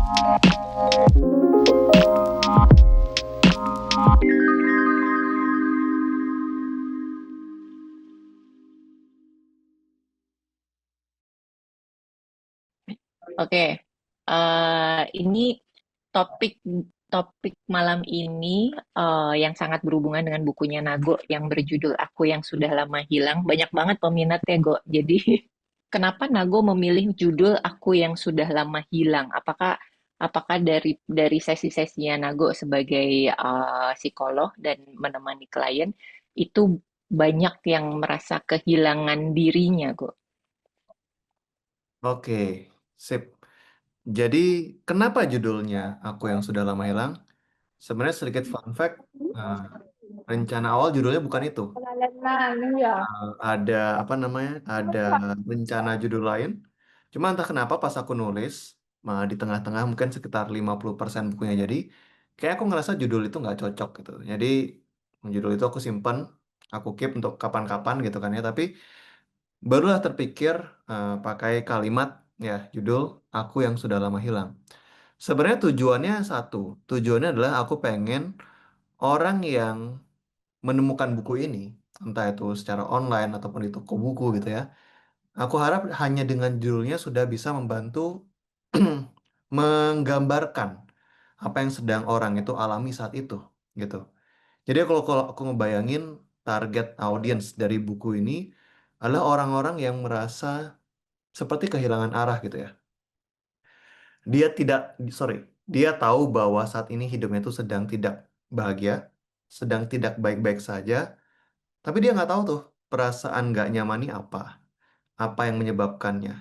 Oke, ini topik topik malam ini yang sangat berhubungan dengan bukunya Nago yang berjudul Aku yang Sudah Lama Hilang. Banyak banget peminatnya, Go. Jadi, kenapa Nago memilih judul Aku yang Sudah Lama Hilang? Apakah dari sesi-sesinya Nago sebagai psikolog dan menemani klien itu banyak yang merasa kehilangan dirinya, Go? Oke, sip. Jadi, kenapa judulnya Aku yang Sudah Lama Hilang? Sebenarnya sedikit fun fact, eh, rencana awal judulnya bukan itu. Ada apa namanya? Ada rencana judul lain. Cuma entah kenapa pas aku nulis, di tengah-tengah mungkin sekitar 50% bukunya jadi, kayak aku ngerasa judul itu nggak cocok gitu. Jadi, judul itu aku simpen, aku keep untuk kapan-kapan gitu kan ya. Tapi barulah terpikir pakai kalimat ya judul Aku yang Sudah Lama Hilang. Sebenarnya tujuannya satu. Tujuannya adalah aku pengen orang yang menemukan buku ini, entah itu secara online ataupun di toko buku gitu ya. Aku harap hanya dengan judulnya sudah bisa membantu menggambarkan apa yang sedang orang itu alami saat itu gitu. Jadi kalau aku ngebayangin target audiens dari buku ini adalah orang-orang yang merasa seperti kehilangan arah gitu ya. Dia tidak, sorry, dia tahu bahwa saat ini hidupnya itu sedang tidak bahagia, sedang tidak baik-baik saja, tapi dia nggak tahu tuh perasaan nggak nyamani apa yang menyebabkannya,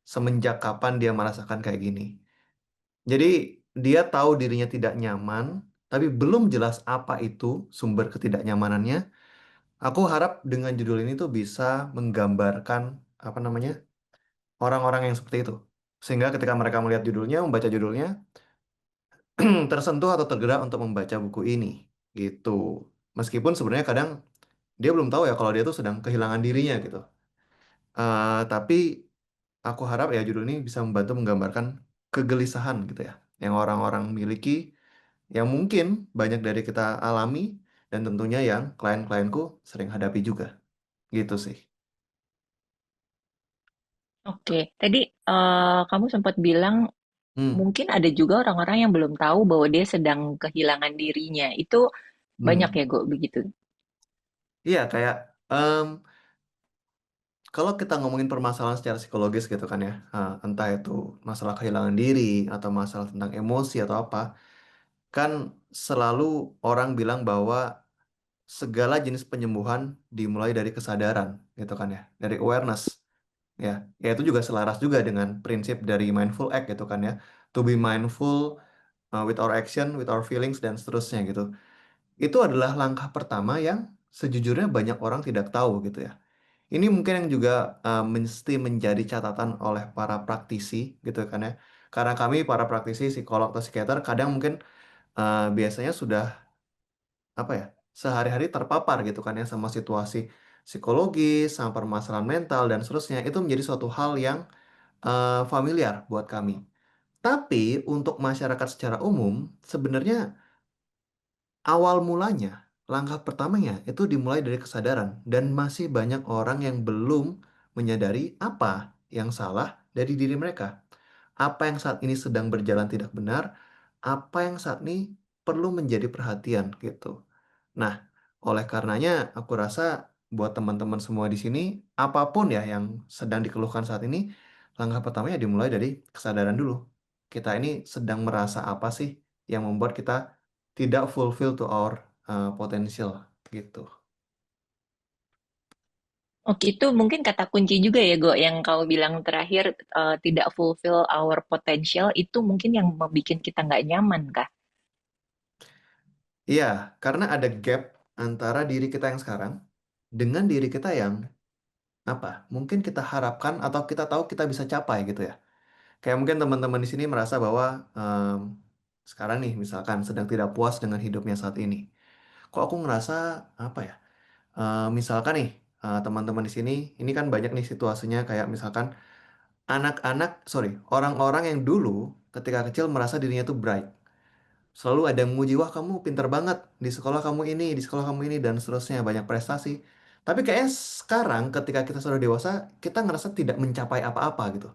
semenjak kapan dia merasakan kayak gini. Jadi dia tahu dirinya tidak nyaman, tapi belum jelas apa itu sumber ketidaknyamanannya. Aku harap dengan judul ini tuh bisa menggambarkan apa namanya orang-orang yang seperti itu. Sehingga ketika mereka melihat judulnya, membaca judulnya, tersentuh atau tergerak untuk membaca buku ini gitu. Meskipun sebenarnya kadang dia belum tahu ya kalau dia tuh sedang kehilangan dirinya gitu. Tapi aku harap ya judul ini bisa membantu menggambarkan kegelisahan gitu ya yang orang-orang miliki, yang mungkin banyak dari kita alami dan tentunya yang klien-klienku sering hadapi juga gitu sih. Oke, tadi kamu sempat bilang Hmm, mungkin ada juga orang-orang yang belum tahu bahwa dia sedang kehilangan dirinya. Itu banyak hmm. ya, Go, begitu. Iya kayak kalau kita ngomongin permasalahan secara psikologis gitu kan ya, entah itu masalah kehilangan diri atau masalah tentang emosi atau apa, kan selalu orang bilang bahwa segala jenis penyembuhan dimulai dari kesadaran gitu kan ya, dari awareness ya. Ya itu juga selaras juga dengan prinsip dari mindful act gitu kan ya. To be mindful with our action, with our feelings dan seterusnya gitu. Itu adalah langkah pertama yang sejujurnya banyak orang tidak tahu gitu ya. Ini mungkin yang juga mesti menjadi catatan oleh para praktisi gitu kan ya. Karena kami para praktisi psikolog atau psikiater kadang mungkin biasanya sudah apa ya sehari-hari terpapar gitu kan ya sama situasi psikologis, sama permasalahan mental dan seterusnya. Itu menjadi suatu hal yang familiar buat kami. Tapi untuk masyarakat secara umum sebenarnya awal mulanya, langkah pertamanya itu dimulai dari kesadaran dan masih banyak orang yang belum menyadari apa yang salah dari diri mereka. Apa yang saat ini sedang berjalan tidak benar, apa yang saat ini perlu menjadi perhatian gitu. Nah, oleh karenanya aku rasa buat teman-teman semua di sini, apapun ya yang sedang dikeluhkan saat ini, langkah pertamanya dimulai dari kesadaran dulu. Kita ini sedang merasa apa sih yang membuat kita tidak fulfill to our potential gitu. Oke, itu mungkin kata kunci juga ya, Go, yang kau bilang terakhir tidak fulfill our potential, itu mungkin yang membuat kita nggak nyaman, kah? Iya, karena ada gap antara diri kita yang sekarang dengan diri kita yang apa? Mungkin kita harapkan atau kita tahu kita bisa capai gitu ya. Kayak mungkin teman-teman di sini merasa bahwa sekarang nih misalkan sedang tidak puas dengan hidupnya saat ini. Kok aku ngerasa apa ya? Misalkan nih teman-teman di sini ini kan banyak nih situasinya kayak misalkan anak-anak, sorry, orang-orang yang dulu ketika kecil merasa dirinya tuh bright. Selalu ada yang memuji, wah kamu pinter banget, di sekolah kamu ini, di sekolah kamu ini, dan seterusnya, banyak prestasi. Tapi kayaknya sekarang ketika kita sudah dewasa, kita ngerasa tidak mencapai apa-apa gitu.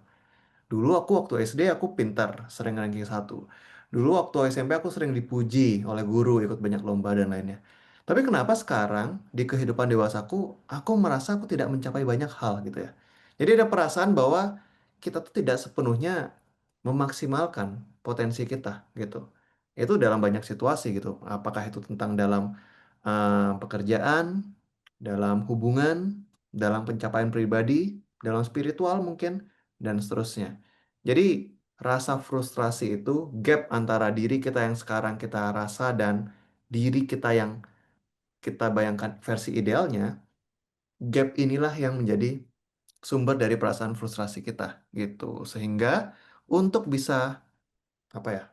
Dulu aku waktu SD aku pintar, sering ranking satu. Dulu waktu SMP aku sering dipuji oleh guru, ikut banyak lomba dan lainnya. Tapi kenapa sekarang di kehidupan dewasaku, aku merasa aku tidak mencapai banyak hal gitu ya. Jadi ada perasaan bahwa kita tuh tidak sepenuhnya memaksimalkan potensi kita gitu. Itu dalam banyak situasi gitu. Apakah itu tentang dalam pekerjaan, dalam hubungan, dalam pencapaian pribadi, dalam spiritual mungkin, dan seterusnya. Jadi, rasa frustrasi itu gap antara diri kita yang sekarang kita rasa dan diri kita yang kita bayangkan versi idealnya, gap inilah yang menjadi sumber dari perasaan frustrasi kita gitu. Sehingga untuk bisa apa ya,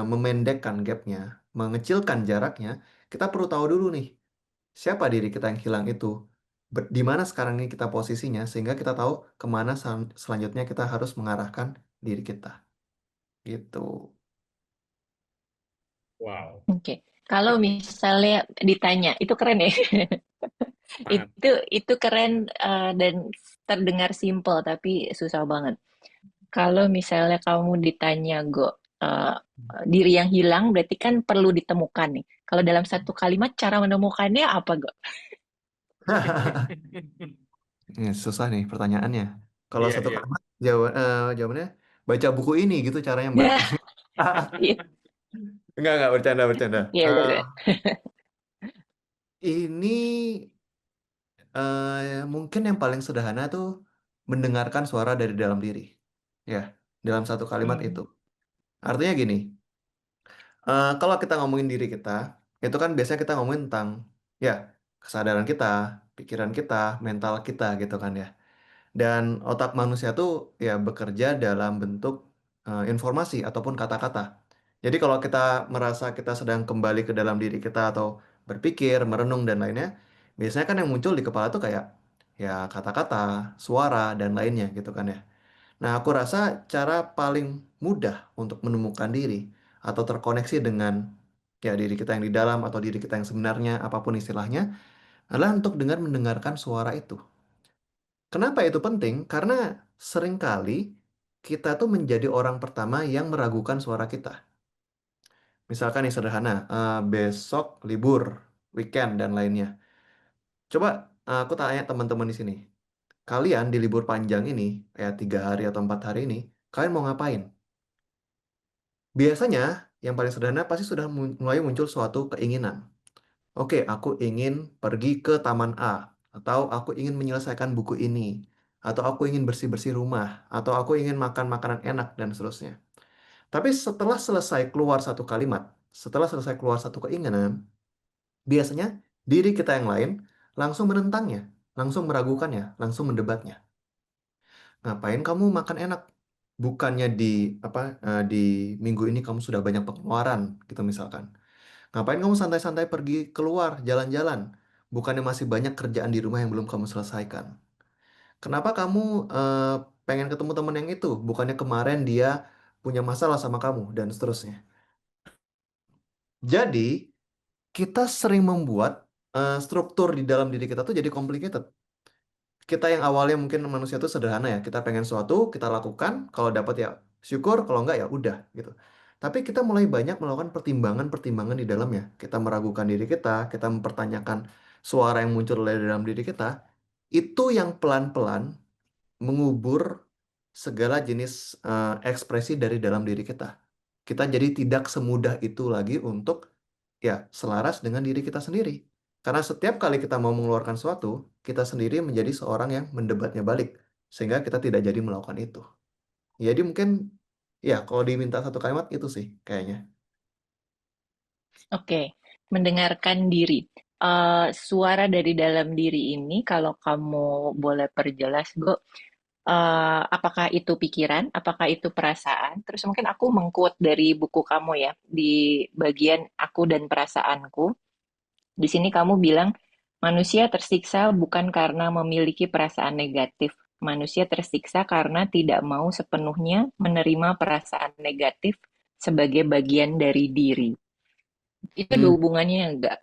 memendekkan gapnya, mengecilkan jaraknya, kita perlu tahu dulu nih siapa diri kita yang hilang itu, di mana sekarang ini kita posisinya, sehingga kita tahu kemana selanjutnya kita harus mengarahkan diri kita gitu. Wow, Oke. Kalau misalnya ditanya, itu keren ya. sangat. Itu keren dan terdengar simpel tapi susah banget. Kalau misalnya kamu ditanya, Go, eh, diri yang hilang berarti kan perlu ditemukan nih. Kalau dalam satu kalimat cara menemukannya apa, Go? Ini susah nih pertanyaannya. Kalau Iya, satu iya. kalimat jawabannya baca buku ini gitu caranya Mbak. Nah, iya, Enggak, bercanda, bercanda. iya, Eh, betul. ini mungkin yang paling sederhana tuh mendengarkan suara dari dalam diri. Ya, dalam satu kalimat itu. Hmm. Artinya gini, kalau kita ngomongin diri kita, itu kan biasanya kita ngomongin tentang ya kesadaran kita, pikiran kita, mental kita gitu kan ya. Dan otak manusia tuh ya bekerja dalam bentuk informasi ataupun kata-kata. Jadi kalau kita merasa kita sedang kembali ke dalam diri kita atau berpikir, merenung dan lainnya, biasanya kan yang muncul di kepala tuh kayak ya kata-kata, suara dan lainnya gitu kan ya. Nah, aku rasa cara paling mudah untuk menemukan diri atau terkoneksi dengan ya diri kita yang di dalam atau diri kita yang sebenarnya, apapun istilahnya, adalah untuk dengan mendengarkan suara itu. Kenapa itu penting? Karena seringkali kita tuh menjadi orang pertama yang meragukan suara kita. Misalkan yang sederhana, besok libur, weekend dan lainnya. Coba aku tanya teman-teman di sini, kalian di libur panjang ini, ya 3 hari atau 4 hari ini, kalian mau ngapain? Biasanya yang paling sederhana pasti sudah mulai muncul suatu keinginan. Oke, aku ingin pergi ke taman A, atau aku ingin menyelesaikan buku ini, atau aku ingin bersih-bersih rumah, atau aku ingin makan makanan enak, dan seterusnya. Tapi setelah selesai keluar satu kalimat, setelah selesai keluar satu keinginan, biasanya diri kita yang lain langsung menentangnya, langsung meragukannya, langsung mendebatnya. Ngapain kamu makan enak? Bukannya di minggu ini kamu sudah banyak pengeluaran, gitu misalkan. Ngapain kamu santai-santai pergi keluar jalan-jalan? Bukannya masih banyak kerjaan di rumah yang belum kamu selesaikan. Kenapa kamu eh, pengen ketemu teman yang itu? Bukannya kemarin dia punya masalah sama kamu dan seterusnya. Jadi, kita sering membuat struktur di dalam diri kita tuh jadi complicated. Kita yang awalnya mungkin manusia itu sederhana ya, kita pengen sesuatu, kita lakukan, kalau dapat ya syukur, kalau enggak ya udah gitu. Tapi kita mulai banyak melakukan pertimbangan-pertimbangan di dalamnya. Kita meragukan diri kita mempertanyakan suara yang muncul dari dalam diri kita, itu yang pelan-pelan mengubur segala jenis ekspresi dari dalam diri kita. Kita jadi tidak semudah itu lagi untuk ya selaras dengan diri kita sendiri. Karena setiap kali kita mau mengeluarkan sesuatu, kita sendiri menjadi seorang yang mendebatnya balik. Sehingga kita tidak jadi melakukan itu. Jadi mungkin ya kalau diminta satu kalimat itu sih kayaknya. Oke, mendengarkan diri. Suara dari dalam diri ini, kalau kamu boleh perjelas, Go, apakah itu pikiran, apakah itu perasaan? Terus mungkin aku mengquote dari buku kamu ya, di bagian aku dan perasaanku. Di sini kamu bilang, manusia tersiksa bukan karena memiliki perasaan negatif, manusia tersiksa karena tidak mau sepenuhnya menerima perasaan negatif sebagai bagian dari diri. Itu ada Hmm, hubungannya nggak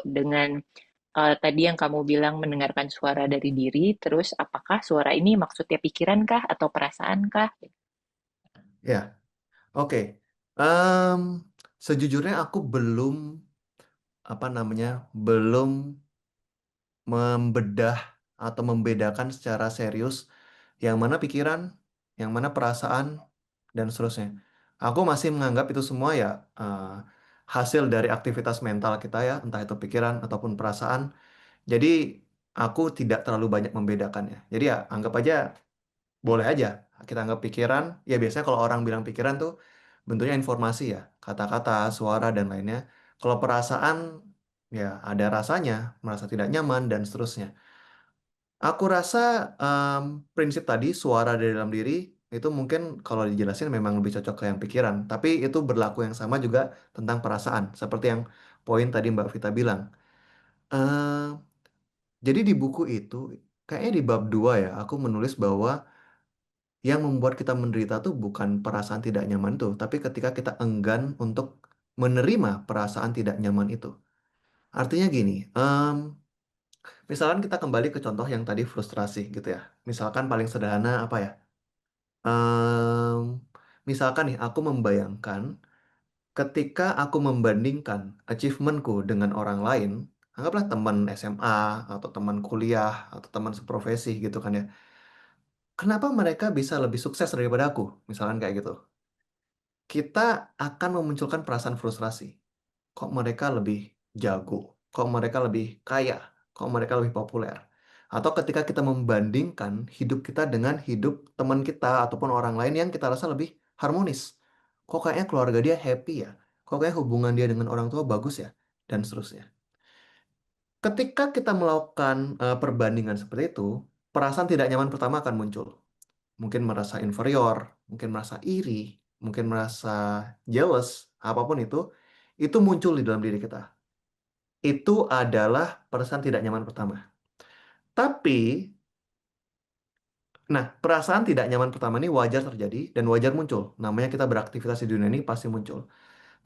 dengan tadi yang kamu bilang mendengarkan suara dari diri, terus apakah suara ini maksudnya pikiran kah atau perasaan kah? ya, oke. Em, Sejujurnya aku belum apa namanya, belum membedah atau membedakan secara serius yang mana pikiran, yang mana perasaan, dan seterusnya. Aku masih menganggap itu semua ya hasil dari aktivitas mental kita ya, entah itu pikiran ataupun perasaan. Jadi aku tidak terlalu banyak membedakannya. Jadi ya anggap aja boleh aja kita anggap pikiran. Ya biasanya kalau orang bilang pikiran tuh bentuknya informasi ya, kata-kata, suara dan lainnya. Kalau perasaan ya ada rasanya, merasa tidak nyaman dan seterusnya. Aku rasa em, prinsip tadi suara dari dalam diri itu mungkin kalau dijelasin memang lebih cocok ke yang pikiran. Tapi itu berlaku yang sama juga tentang perasaan. Seperti yang poin tadi Mbak Vita bilang. Eh, jadi di buku itu, kayaknya di bab 2 ya, aku menulis bahwa yang membuat kita menderita tuh bukan perasaan tidak nyaman tuh, tapi ketika kita enggan untuk menerima perasaan tidak nyaman itu. Artinya gini, misalkan kita kembali ke contoh yang tadi frustrasi gitu ya. Misalkan paling sederhana apa ya? Em, Misalkan nih, aku membayangkan ketika aku membandingkan achievementku dengan orang lain, anggaplah teman SMA atau teman kuliah atau teman seprofesi gitu kan ya. Kenapa mereka bisa lebih sukses daripada aku? Misalkan kayak gitu. Kita akan memunculkan perasaan frustrasi. Kok mereka lebih jago? Kok mereka lebih kaya? Kok mereka lebih populer? Atau ketika kita membandingkan hidup kita dengan hidup teman kita ataupun orang lain yang kita rasa lebih harmonis. Kok kayaknya keluarga dia happy ya? Kok kayak hubungan dia dengan orang tua bagus ya? Dan seterusnya. Ketika kita melakukan perbandingan seperti itu, perasaan tidak nyaman pertama akan muncul. Mungkin merasa inferior, mungkin merasa iri, mungkin merasa jealous, apapun itu muncul di dalam diri kita. Itu adalah perasaan tidak nyaman pertama. Tapi, nah, perasaan tidak nyaman pertama ini wajar terjadi dan wajar muncul. Namanya kita beraktivitas di dunia ini pasti muncul.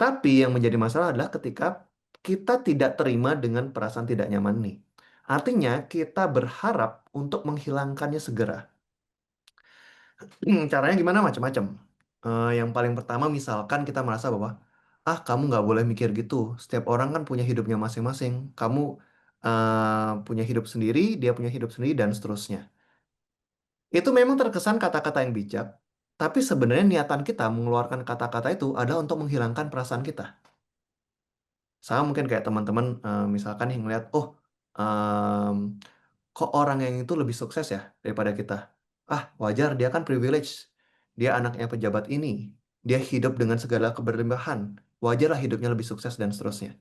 Tapi yang menjadi masalah adalah ketika kita tidak terima dengan perasaan tidak nyaman ini. Artinya, kita berharap untuk menghilangkannya segera. Caranya gimana? Macam-macam. Yang paling pertama, misalkan kita merasa bahwa, kamu nggak boleh mikir gitu. Setiap orang kan punya hidupnya masing-masing. Kamu punya hidup sendiri, dia punya hidup sendiri, dan seterusnya. Itu memang terkesan kata-kata yang bijak, tapi sebenarnya niatan kita mengeluarkan kata-kata itu adalah untuk menghilangkan perasaan kita. Sama mungkin kayak teman-teman, misalkan yang ngeliat, oh, em, kok orang yang itu lebih sukses ya daripada kita? Wajar, dia kan privilege. Dia anaknya pejabat ini. Dia hidup dengan segala keberlimpahan. Wajarlah hidupnya lebih sukses dan seterusnya.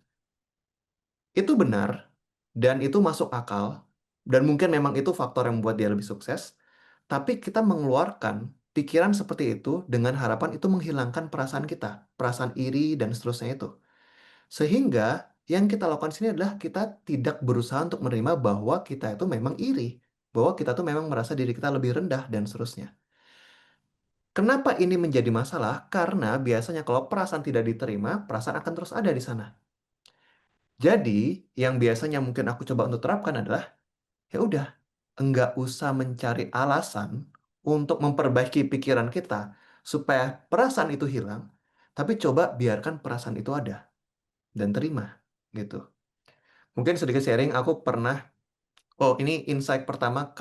Itu benar, dan itu masuk akal, dan mungkin memang itu faktor yang membuat dia lebih sukses. Tapi kita mengeluarkan pikiran seperti itu dengan harapan itu menghilangkan perasaan kita, perasaan iri dan seterusnya itu. Sehingga yang kita lakukan di sini adalah kita tidak berusaha untuk menerima bahwa kita itu memang iri, bahwa kita tuh memang merasa diri kita lebih rendah dan seterusnya. Kenapa ini menjadi masalah? Karena biasanya kalau perasaan tidak diterima, perasaan akan terus ada di sana. Jadi, yang biasanya mungkin aku coba untuk terapkan adalah, ya udah, enggak usah mencari alasan untuk memperbaiki pikiran kita supaya perasaan itu hilang, tapi coba biarkan perasaan itu ada dan terima gitu. Mungkin sedikit sharing, aku pernah, oh ini insight pertama,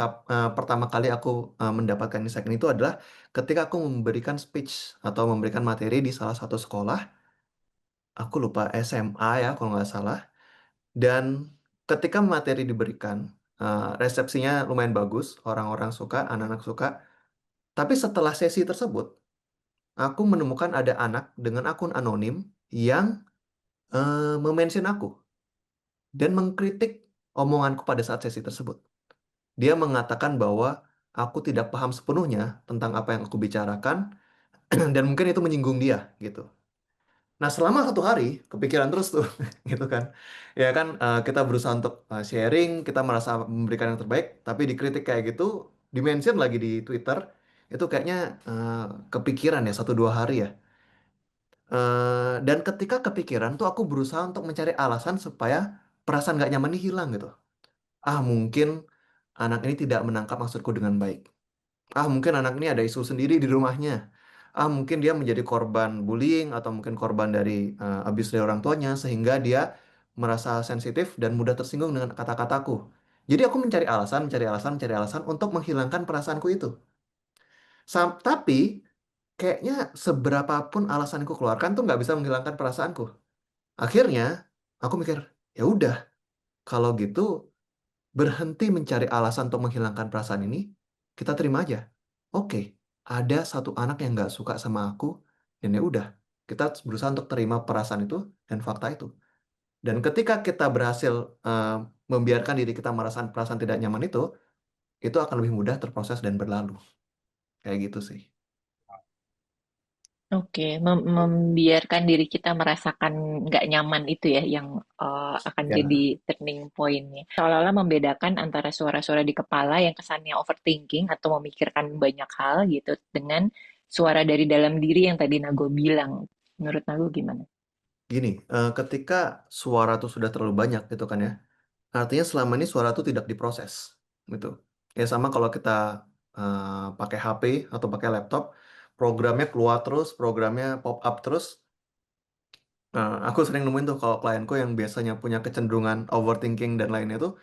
pertama kali aku mendapatkan insight ini itu adalah ketika aku memberikan speech atau memberikan materi di salah satu sekolah, aku lupa SMA ya kalau nggak salah, dan ketika materi diberikan, resepsinya lumayan bagus, orang-orang suka, anak-anak suka, tapi setelah sesi tersebut, aku menemukan ada anak dengan akun anonim yang memention aku dan mengkritik omonganku pada saat sesi tersebut. Dia mengatakan bahwa aku tidak paham sepenuhnya tentang apa yang aku bicarakan dan mungkin itu menyinggung dia gitu. Nah, selama 1 hari kepikiran terus tuh gitu kan. Ya kan kita berusaha untuk sharing, kita merasa memberikan yang terbaik, tapi dikritik kayak gitu dimention lagi di Twitter, itu kayaknya kepikiran ya 1 2 hari ya. Dan ketika kepikiran tuh aku berusaha untuk mencari alasan supaya perasaan gak nyaman ini hilang gitu. Mungkin anak ini tidak menangkap maksudku dengan baik. Mungkin anak ini ada isu sendiri di rumahnya. Mungkin dia menjadi korban bullying atau mungkin korban dari abuse dari orang tuanya sehingga dia merasa sensitif dan mudah tersinggung dengan kata-kataku. Jadi aku mencari alasan, mencari alasan, mencari alasan untuk menghilangkan perasaanku itu. Tapi kayaknya seberapapun alasanku keluarkan tuh nggak bisa menghilangkan perasaanku. Akhirnya aku mikir, ya udah, kalau gitu berhenti mencari alasan untuk menghilangkan perasaan ini, kita terima aja. Oke, ada satu anak yang nggak suka sama aku, dan ya udah, kita berusaha untuk terima perasaan itu dan fakta itu. Dan ketika kita berhasil eh, membiarkan diri kita merasakan perasaan tidak nyaman itu akan lebih mudah terproses dan berlalu. Kayak gitu sih. Oke, membiarkan diri kita merasakan nggak nyaman itu ya yang akan jadi Ya. turning point-nya. Seolah-olah membedakan antara suara-suara di kepala yang kesannya overthinking atau memikirkan banyak hal gitu dengan suara dari dalam diri yang tadi Nago bilang. Menurut Nago gimana? Gini, ketika suara tuh sudah terlalu banyak gitu kan ya, artinya selama ini suara itu tidak diproses, gitu. Ya sama kalau kita pakai HP atau pakai laptop, programnya keluar terus, programnya pop up terus. Aku sering nemuin tuh kalau klienku yang biasanya punya kecenderungan overthinking dan lainnya tuh,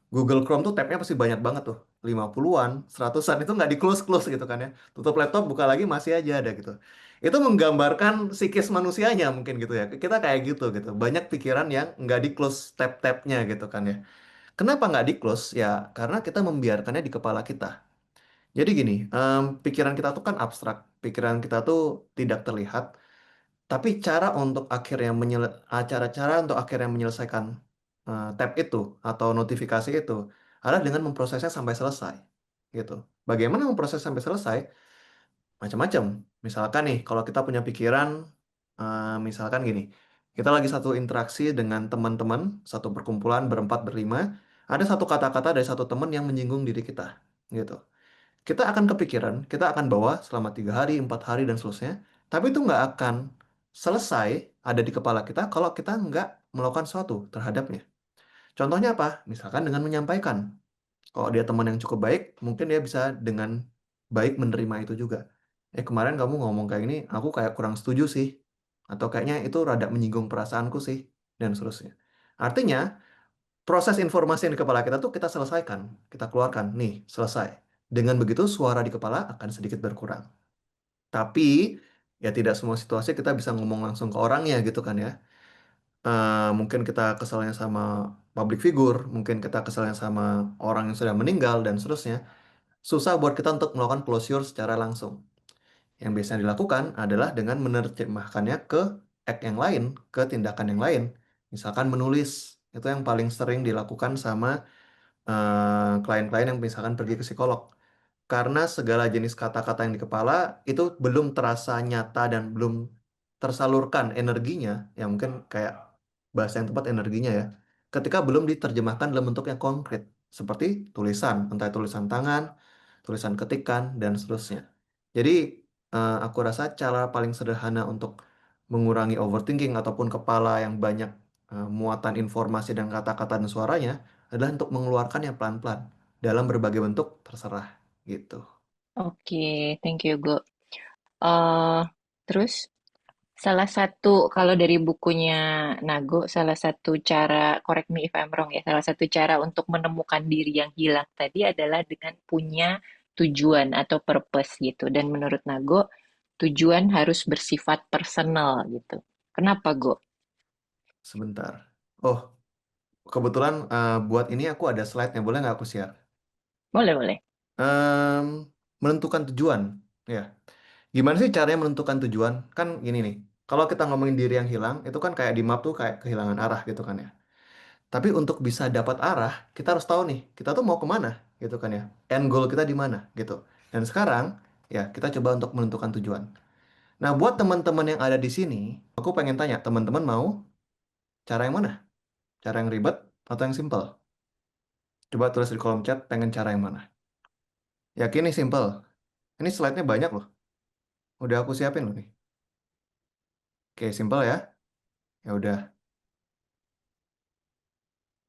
Google Chrome tuh tabnya pasti banyak banget tuh. 50-an, 100-an itu nggak di-close-close gitu kan ya. Tutup laptop, buka lagi masih aja ada gitu. Itu menggambarkan psikis manusianya mungkin gitu ya. Kita kayak gitu. Banyak pikiran yang nggak di-close tab-tabnya gitu kan ya. Kenapa nggak di-close? Ya, karena kita membiarkannya di kepala kita. Jadi gini, pikiran kita tuh kan abstrak. Pikiran kita tuh tidak terlihat. Tapi cara-cara untuk akhirnya menyelesaikan tab itu atau notifikasi itu adalah dengan memprosesnya sampai selesai. Gitu. Bagaimana memproses sampai selesai? Macam-macam. Misalkan nih, kalau kita punya pikiran, misalkan gini, kita lagi satu interaksi dengan teman-teman, satu perkumpulan berempat berlima, ada satu kata-kata dari satu teman yang menyinggung diri kita, gitu. Kita akan kepikiran, kita akan bawa selama 3 hari, 4 hari dan seterusnya, tapi itu nggak akan selesai ada di kepala kita kalau kita nggak melakukan sesuatu terhadapnya. Contohnya apa? Misalkan dengan menyampaikan. Kalau dia teman yang cukup baik, mungkin dia bisa dengan baik menerima itu juga. Kemarin kamu ngomong kayak gini, aku kayak kurang setuju sih. Atau kayaknya itu rada menyinggung perasaanku sih. Dan seterusnya. Artinya, proses informasi yang di kepala kita tuh kita selesaikan. Kita keluarkan. Nih, selesai. Dengan begitu, suara di kepala akan sedikit berkurang. Tapi, ya tidak semua situasi kita bisa ngomong langsung ke orangnya gitu kan ya. Mungkin kita kesalnya sama public figure, mungkin kita kesalnya sama orang yang sudah meninggal, dan seterusnya. Susah buat kita untuk melakukan closure secara langsung. Yang biasanya dilakukan adalah dengan menerjemahkannya ke act yang lain, ke tindakan yang lain. Misalkan menulis, itu yang paling sering dilakukan sama klien-klien yang misalkan pergi ke psikolog. Karena segala jenis kata-kata yang di kepala itu belum terasa nyata dan belum tersalurkan energinya, ya mungkin kayak bahasa yang tepat energinya ya, ketika belum diterjemahkan dalam bentuk yang konkret, seperti tulisan, entah tulisan tangan, tulisan ketikan, dan seterusnya. Jadi, aku rasa cara paling sederhana untuk mengurangi overthinking ataupun kepala yang banyak muatan informasi dan kata-kata dan suaranya adalah untuk mengeluarkannya pelan-pelan dalam berbagai bentuk terserah gitu. Oke, thank you, Go. eh Terus salah satu, kalau dari bukunya Nago, salah satu cara, correct me if I'm wrong ya, salah satu cara untuk menemukan diri yang hilang tadi adalah dengan punya tujuan atau purpose gitu. Dan menurut Nago, tujuan harus bersifat personal gitu. Kenapa, Go? Sebentar. Oh, kebetulan buat ini aku ada slide-nya, boleh nggak aku share? Boleh, boleh. Em, Menentukan tujuan. Ya, gimana sih caranya menentukan tujuan? Kan gini nih, kalau kita ngomongin diri yang hilang, itu kan kayak di map tuh kayak kehilangan arah gitu kan ya. Tapi untuk bisa dapat arah, kita harus tahu nih, kita tuh mau kemana gitu kan ya. End goal kita di mana gitu. Dan sekarang, ya kita coba untuk menentukan tujuan. Nah, buat teman-teman yang ada di sini, aku pengen tanya, teman-teman mau cara yang mana? Cara yang ribet atau yang simple? Coba tulis di kolom chat, pengen cara yang mana? Yakin nih simple. Ini slide-nya banyak loh. Udah aku siapin loh nih. Oke, simple ya. Ya udah.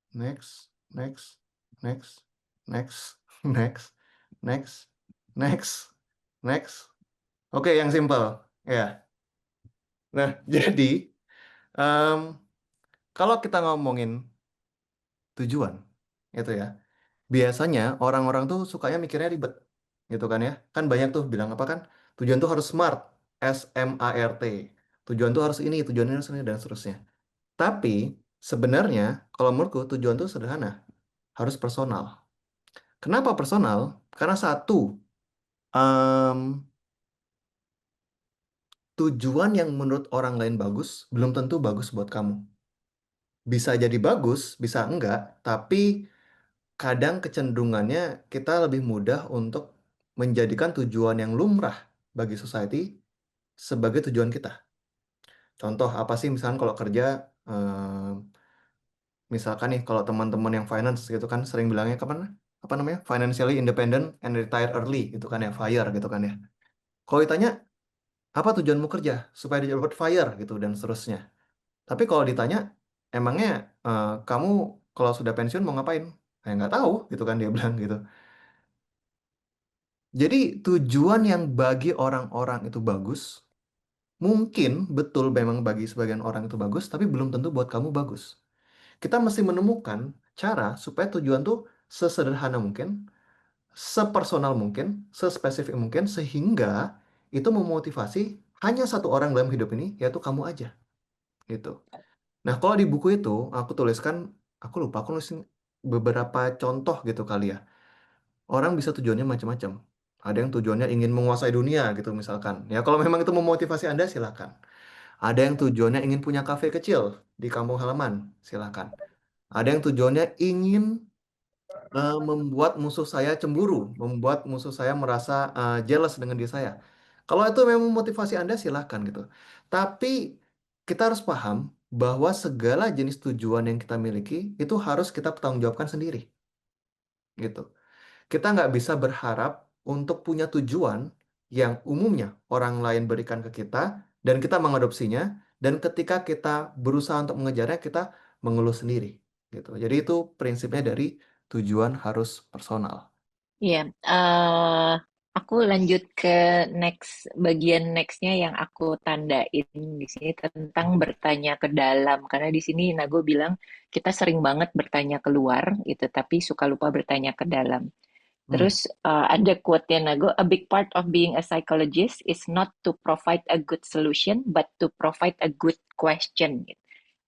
Next, next, next, next, next, next, next, next. Oke, yang simple. Ya. Nah, jadi em, kalau kita ngomongin tujuan, itu ya. Biasanya orang-orang tuh sukanya mikirnya ribet, gitu kan ya. Kan banyak tuh bilang apa kan? Tujuan tuh harus SMART, SMART. Tujuan tuh harus ini, tujuan ini harus ini, dan seterusnya. Tapi sebenarnya kalau menurutku tujuan tuh sederhana, harus personal. Kenapa personal? Karena satu, em, tujuan yang menurut orang lain bagus belum tentu bagus buat kamu. Bisa jadi bagus, bisa enggak, tapi kadang kecenderungannya kita lebih mudah untuk menjadikan tujuan yang lumrah bagi society sebagai tujuan kita. Contoh apa sih misalkan kalau kerja, misalkan nih kalau teman-teman yang finance gitu kan sering bilangnya kapan apa namanya financially independent and retire early gitu kan ya, FIRE gitu kan ya. Kalau ditanya apa tujuanmu kerja supaya dapat FIRE gitu dan seterusnya. Tapi kalau ditanya emangnya kamu kalau sudah pensiun mau ngapain? Nggak tahu gitu kan dia bilang gitu. Jadi tujuan yang bagi orang-orang itu bagus, mungkin betul memang bagi sebagian orang itu bagus, tapi belum tentu buat kamu bagus. Kita mesti menemukan cara supaya tujuan tuh sesederhana mungkin, sepersonal mungkin, sespesifik mungkin, sehingga itu memotivasi hanya satu orang dalam hidup ini, yaitu kamu aja, gitu. Nah, kalau di buku itu aku tuliskan, aku lupa, aku nulisin beberapa contoh gitu kali ya. Orang bisa tujuannya macam-macam. Ada yang tujuannya ingin menguasai dunia gitu misalkan. Ya kalau memang itu memotivasi Anda silakan. Ada yang tujuannya ingin punya kafe kecil di kampung halaman, silakan. Ada yang tujuannya ingin membuat musuh saya cemburu, membuat musuh saya merasa jealous dengan diri saya. Kalau itu memang motivasi Anda silakan gitu. Tapi kita harus paham bahwa segala jenis tujuan yang kita miliki itu harus kita pertanggungjawabkan sendiri gitu. Kita nggak bisa berharap untuk punya tujuan yang umumnya orang lain berikan ke kita dan kita mengadopsinya dan ketika kita berusaha untuk mengejarnya kita mengeluh sendiri gitu. Jadi itu prinsipnya dari tujuan harus personal. Iya, aku lanjut ke bagian nextnya yang aku tandain di sini tentang bertanya ke dalam. Karena di sini Nago bilang kita sering banget bertanya keluar gitu, tapi suka lupa bertanya ke dalam. Hmm. Terus ada quote-nya Nago, a big part of being a psychologist is not to provide a good solution, but to provide a good question.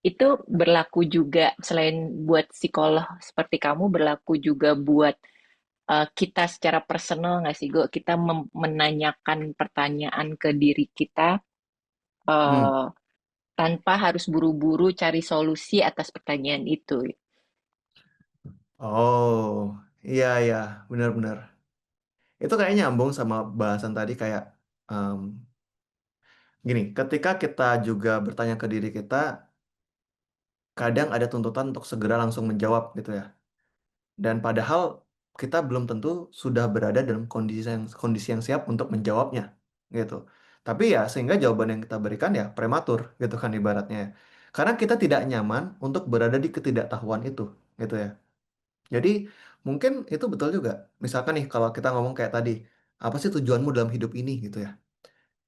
Itu berlaku juga selain buat psikolog seperti kamu, berlaku juga buat kita secara personal nggak sih, Go? Kita menanyakan pertanyaan ke diri kita Hmm. eh, tanpa harus buru-buru cari solusi atas pertanyaan itu. Oh, iya iya, benar-benar. Itu kayaknya nyambung sama bahasan tadi kayak em, gini, ketika kita juga bertanya ke diri kita, kadang ada tuntutan untuk segera langsung menjawab gitu ya. Dan padahal kita belum tentu sudah berada dalam kondisi yang siap untuk menjawabnya gitu. Tapi ya sehingga jawaban yang kita berikan ya prematur gitu kan ibaratnya, ya. Karena kita tidak nyaman untuk berada di ketidaktahuan itu gitu ya. Jadi mungkin itu betul juga. Misalkan nih kalau kita ngomong kayak tadi, apa sih tujuanmu dalam hidup ini gitu ya.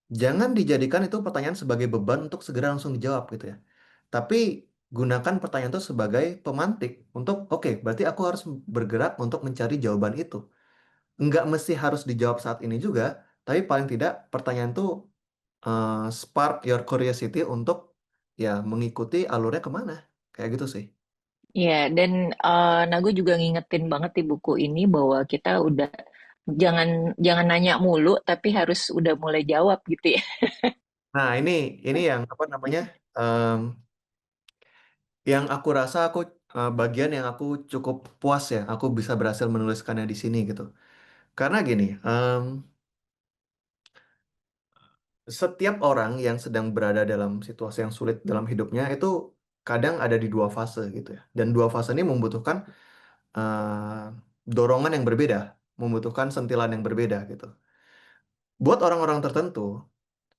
Jangan dijadikan itu pertanyaan sebagai beban untuk segera langsung dijawab gitu ya. Tapi gunakan pertanyaan itu sebagai pemantik untuk, oke, berarti aku harus bergerak untuk mencari jawaban itu. Nggak mesti harus dijawab saat ini juga, tapi paling tidak pertanyaan itu spark your curiosity untuk ya mengikuti alurnya kemana. Kayak gitu sih. Ya, dan Nago juga ngingetin banget di buku ini bahwa kita udah jangan jangan nanya mulu, tapi harus udah mulai jawab gitu ya. Nah, ini yang apa namanya? em, yang aku rasa bagian yang aku cukup puas ya, aku bisa berhasil menuliskannya di sini gitu. Karena gini, setiap orang yang sedang berada dalam situasi yang sulit dalam hidupnya itu kadang ada di dua fase gitu ya. Dan dua fase ini membutuhkan dorongan yang berbeda. membutuhkan sentilan yang berbeda gitu. Buat orang-orang tertentu,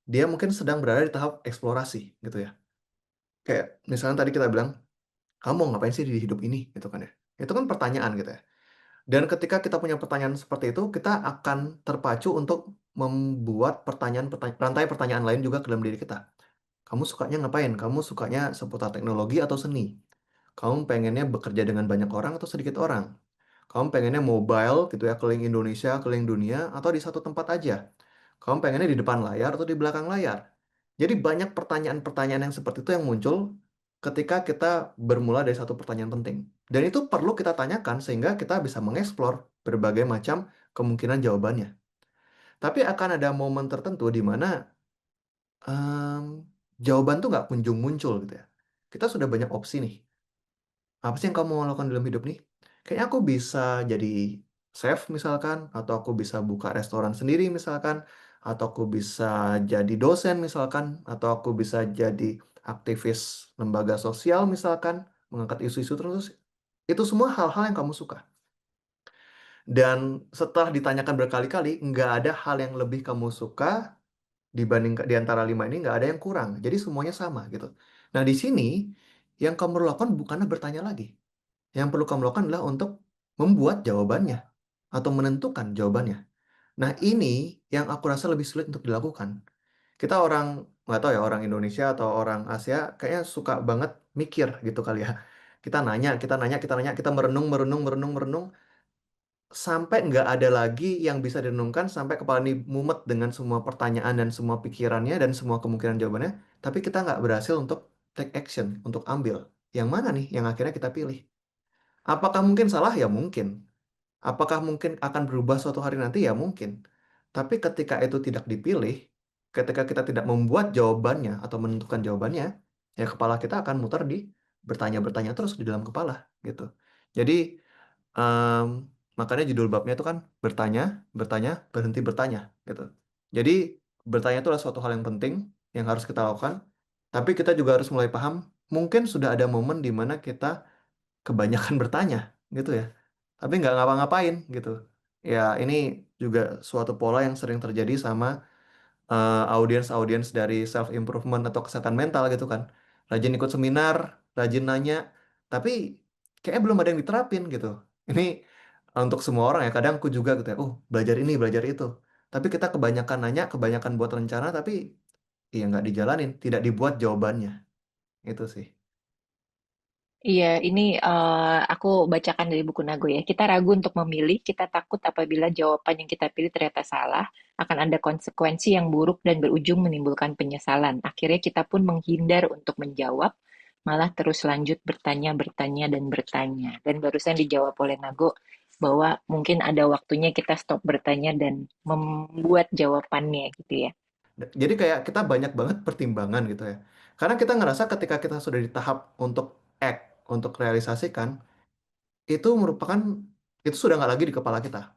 dia mungkin sedang berada di tahap eksplorasi gitu ya. Kayak misalnya tadi kita bilang, kamu mau ngapain sih di hidup ini gitu kan ya. Itu kan pertanyaan gitu ya. Dan ketika kita punya pertanyaan seperti itu, kita akan terpacu untuk membuat rantai pertanyaan lain juga ke dalam diri kita. Kamu sukanya ngapain? Kamu sukanya seputar teknologi atau seni? Kamu pengennya bekerja dengan banyak orang atau sedikit orang? Kamu pengennya mobile gitu ya, keliling Indonesia, keliling dunia, atau di satu tempat aja? Kamu pengennya di depan layar atau di belakang layar? Jadi banyak pertanyaan-pertanyaan yang seperti itu yang muncul ketika kita bermula dari satu pertanyaan penting. Dan itu perlu kita tanyakan sehingga kita bisa mengeksplor berbagai macam kemungkinan jawabannya. Tapi akan ada momen tertentu di mana em, jawaban tuh nggak kunjung muncul gitu ya. Kita sudah banyak opsi nih. Apa sih yang kamu mau lakukan dalam hidup nih? Kayaknya aku bisa jadi chef misalkan, atau aku bisa buka restoran sendiri misalkan, atau aku bisa jadi dosen misalkan, atau aku bisa jadi aktivis lembaga sosial misalkan, mengangkat isu-isu terus. Itu semua hal-hal yang kamu suka. Dan setelah ditanyakan berkali-kali, nggak ada hal yang lebih kamu suka dibanding di antara lima ini nggak ada yang kurang. Jadi semuanya sama gitu. Nah di sini yang kamu lakukan bukanlah bertanya lagi. Yang perlu kamu lakukan adalah untuk membuat jawabannya atau menentukan jawabannya. Nah, ini yang aku rasa lebih sulit untuk dilakukan. Kita orang, nggak tahu ya, orang Indonesia atau orang Asia kayaknya suka banget mikir gitu kali ya. Kita nanya, kita nanya, kita nanya, kita merenung, merenung, merenung, merenung, sampai nggak ada lagi yang bisa direnungkan, sampai kepala ini mumet dengan semua pertanyaan dan semua pikirannya dan semua kemungkinan jawabannya, tapi kita nggak berhasil untuk take action, untuk ambil. Yang mana nih yang akhirnya kita pilih? Apakah mungkin salah? Ya mungkin. Apakah mungkin akan berubah suatu hari nanti? Ya mungkin. Tapi ketika itu tidak dipilih, ketika kita tidak membuat jawabannya atau menentukan jawabannya, ya kepala kita akan muter di bertanya-bertanya terus di dalam kepala gitu. Jadi em, makanya judul babnya itu kan bertanya, bertanya, berhenti bertanya gitu. Jadi bertanya itu adalah suatu hal yang penting yang harus kita lakukan. Tapi kita juga harus mulai paham, mungkin sudah ada momen di mana kita kebanyakan bertanya gitu ya, tapi nggak ngapa-ngapain gitu ya. Ini juga suatu pola yang sering terjadi sama audiens-audiens dari self improvement atau kesehatan mental gitu kan. Rajin ikut seminar, rajin nanya, tapi kayaknya belum ada yang diterapin gitu. Ini untuk semua orang ya, kadang aku juga gitu ya, belajar ini belajar itu, tapi kita kebanyakan nanya, kebanyakan buat rencana, tapi ya nggak dijalanin, tidak dibuat jawabannya. Itu sih. Iya, ini aku bacakan dari buku Nago ya. Kita ragu untuk memilih, kita takut apabila jawaban yang kita pilih ternyata salah, akan ada konsekuensi yang buruk dan berujung menimbulkan penyesalan. Akhirnya kita pun menghindar untuk menjawab, malah terus lanjut bertanya, bertanya, dan bertanya. Dan barusan dijawab oleh Nago bahwa mungkin ada waktunya kita stop bertanya dan membuat jawabannya gitu ya. Jadi kayak kita banyak banget pertimbangan gitu ya. Karena kita ngerasa ketika kita sudah di tahap untuk act, untuk realisasikan, itu merupakan, itu sudah nggak lagi di kepala kita.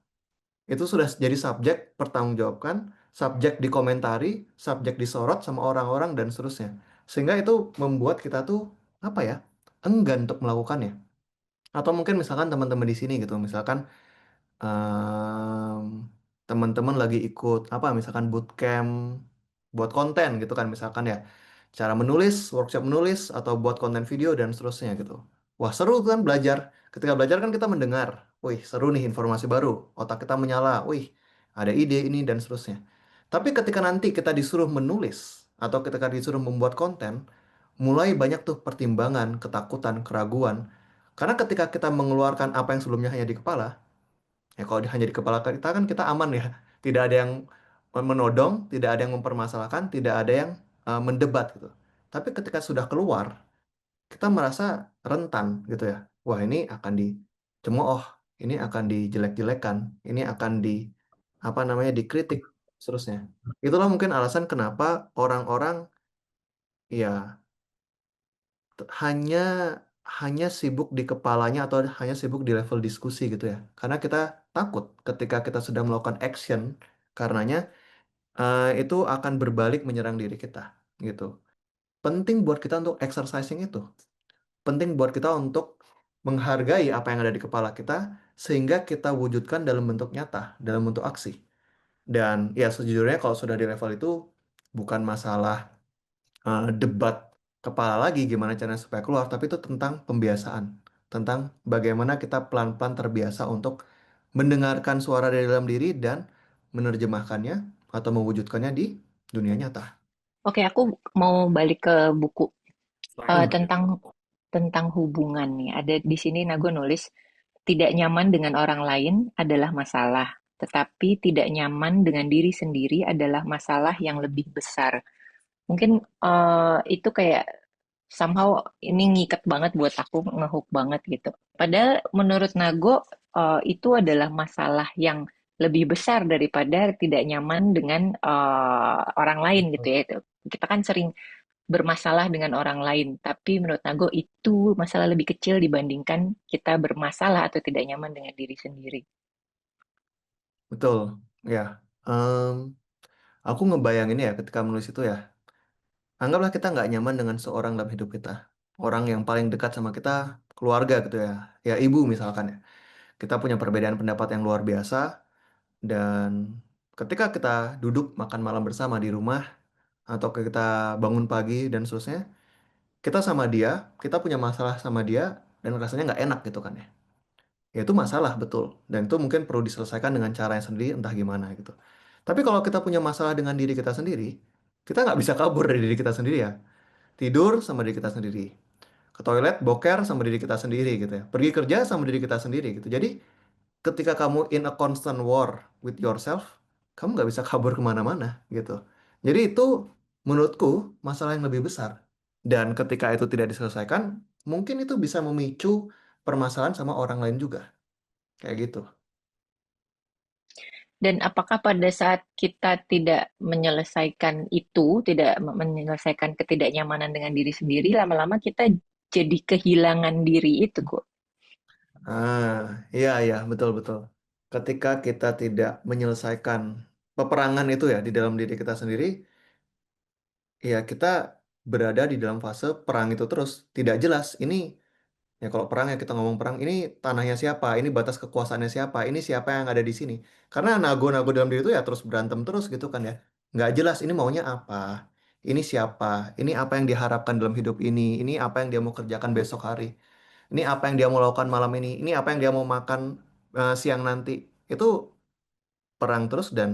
Itu sudah jadi subjek pertanggungjawabkan, subjek dikomentari, subjek disorot sama orang-orang dan seterusnya. Sehingga itu membuat kita tuh, apa ya, enggan untuk melakukannya. Atau mungkin misalkan teman-teman di sini gitu, misalkan em, teman-teman lagi ikut apa misalkan bootcamp buat konten gitu kan misalkan ya, cara menulis, workshop menulis atau buat konten video dan seterusnya gitu. Wah seru kan belajar. Ketika belajar kan kita mendengar, wih seru nih informasi baru, otak kita menyala, wih ada ide ini dan seterusnya. Tapi ketika nanti kita disuruh menulis atau ketika disuruh membuat konten, mulai banyak tuh pertimbangan, ketakutan, keraguan. Karena ketika kita mengeluarkan apa yang sebelumnya hanya di kepala, ya kalau hanya di kepala kita kan kita aman ya. Tidak ada yang menodong, tidak ada yang mempermasalahkan, tidak ada yang mendebat gitu. Tapi ketika sudah keluar, kita merasa rentan gitu ya. Wah, ini akan dicemooh, ini akan dijelek-jelekan, ini akan apa namanya dikritik seterusnya. Itulah mungkin alasan kenapa orang-orang ya hanya hanya sibuk di kepalanya atau hanya sibuk di level diskusi gitu ya. Karena kita takut ketika kita sudah melakukan action, karenanya itu akan berbalik menyerang diri kita gitu. Penting buat kita untuk exercising itu. Penting buat kita untuk menghargai apa yang ada di kepala kita sehingga kita wujudkan dalam bentuk nyata, dalam bentuk aksi. Dan ya sejujurnya kalau sudah di level itu bukan masalah debat kepala lagi gimana caranya supaya keluar, tapi itu tentang pembiasaan, tentang bagaimana kita pelan-pelan terbiasa untuk mendengarkan suara dari dalam diri dan menerjemahkannya atau mewujudkannya di dunia nyata. Oke, aku mau balik ke buku Silahkan, Mbak. tentang hubungan nih. Ada di sini Nago nulis, tidak nyaman dengan orang lain adalah masalah, tetapi tidak nyaman dengan diri sendiri adalah masalah yang lebih besar. Mungkin itu kayak somehow ini ngikat banget buat aku, ngehook banget gitu. Padahal menurut Nago itu adalah masalah yang lebih besar daripada tidak nyaman dengan orang lain gitu ya. Kita kan sering bermasalah dengan orang lain, tapi menurut Nago itu masalah lebih kecil dibandingkan kita bermasalah atau tidak nyaman dengan diri sendiri. Betul, ya. Em, aku ngebayangin ya ketika menulis itu ya. Anggaplah kita nggak nyaman dengan seorang dalam hidup kita. Orang yang paling dekat sama kita, keluarga gitu ya. Ya ibu misalkan ya. Kita punya perbedaan pendapat yang luar biasa. Dan ketika kita duduk makan malam bersama di rumah, atau kita bangun pagi dan seterusnya, kita sama dia, kita punya masalah sama dia, dan rasanya nggak enak gitu kan ya. Ya itu masalah, betul. Dan itu mungkin perlu diselesaikan dengan cara yang sendiri, entah gimana gitu. Tapi kalau kita punya masalah dengan diri kita sendiri, kita nggak bisa kabur dari diri kita sendiri ya. Tidur sama diri kita sendiri. Ke toilet, boker sama diri kita sendiri gitu ya. Pergi kerja sama diri kita sendiri gitu. Jadi ketika kamu in a constant war with yourself, kamu nggak bisa kabur kemana-mana gitu. Jadi itu menurutku masalah yang lebih besar. Dan ketika itu tidak diselesaikan, mungkin itu bisa memicu permasalahan sama orang lain juga. Kayak gitu. Dan apakah pada saat kita tidak menyelesaikan itu, tidak menyelesaikan ketidaknyamanan dengan diri sendiri, lama-lama kita jadi kehilangan diri itu kok. Iya, iya, betul-betul. Ketika kita tidak menyelesaikan peperangan itu ya di dalam diri kita sendiri, ya kita berada di dalam fase perang itu terus. Tidak jelas, ini ya kalau perang ya kita ngomong perang, ini tanahnya siapa, ini batas kekuasaannya siapa, ini siapa yang ada di sini. Karena nago-nago dalam diri itu ya terus berantem terus gitu kan ya. Nggak jelas ini maunya apa, ini siapa, ini apa yang diharapkan dalam hidup ini apa yang dia mau kerjakan besok hari, ini apa yang dia mau lakukan malam ini apa yang dia mau makan siang nanti. Itu perang terus dan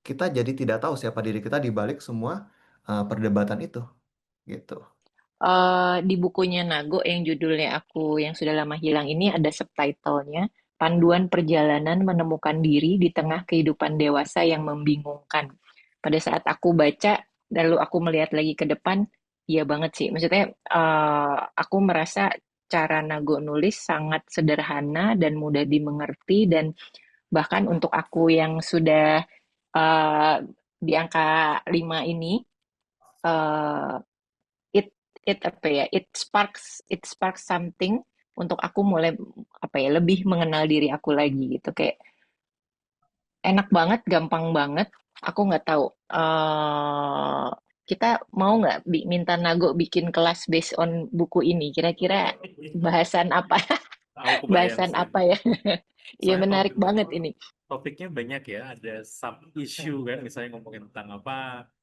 kita jadi tidak tahu siapa diri kita di balik semua perdebatan itu gitu. Di bukunya Nago yang judulnya Aku yang Sudah Lama Hilang ini ada subtitlenya, Panduan Perjalanan Menemukan Diri di Tengah Kehidupan Dewasa yang Membingungkan. Pada saat aku baca, lalu aku melihat lagi ke depan, iya banget sih. Maksudnya aku merasa cara Nago nulis sangat sederhana dan mudah dimengerti dan bahkan untuk aku yang sudah eh, di angka 5 ini, eh, it it apa ya it sparks something untuk aku mulai apa ya lebih mengenal diri aku lagi gitu kayak enak banget gampang banget aku nggak tahu kita mau nggak minta Nago bikin kelas based on buku ini kira-kira bahasan apa Aku kebayang bahasan sih. apa ya iya Soalnya menarik banget ini. topiknya banyak ya. Ada sub issue kan, misalnya ngomongin tentang apa,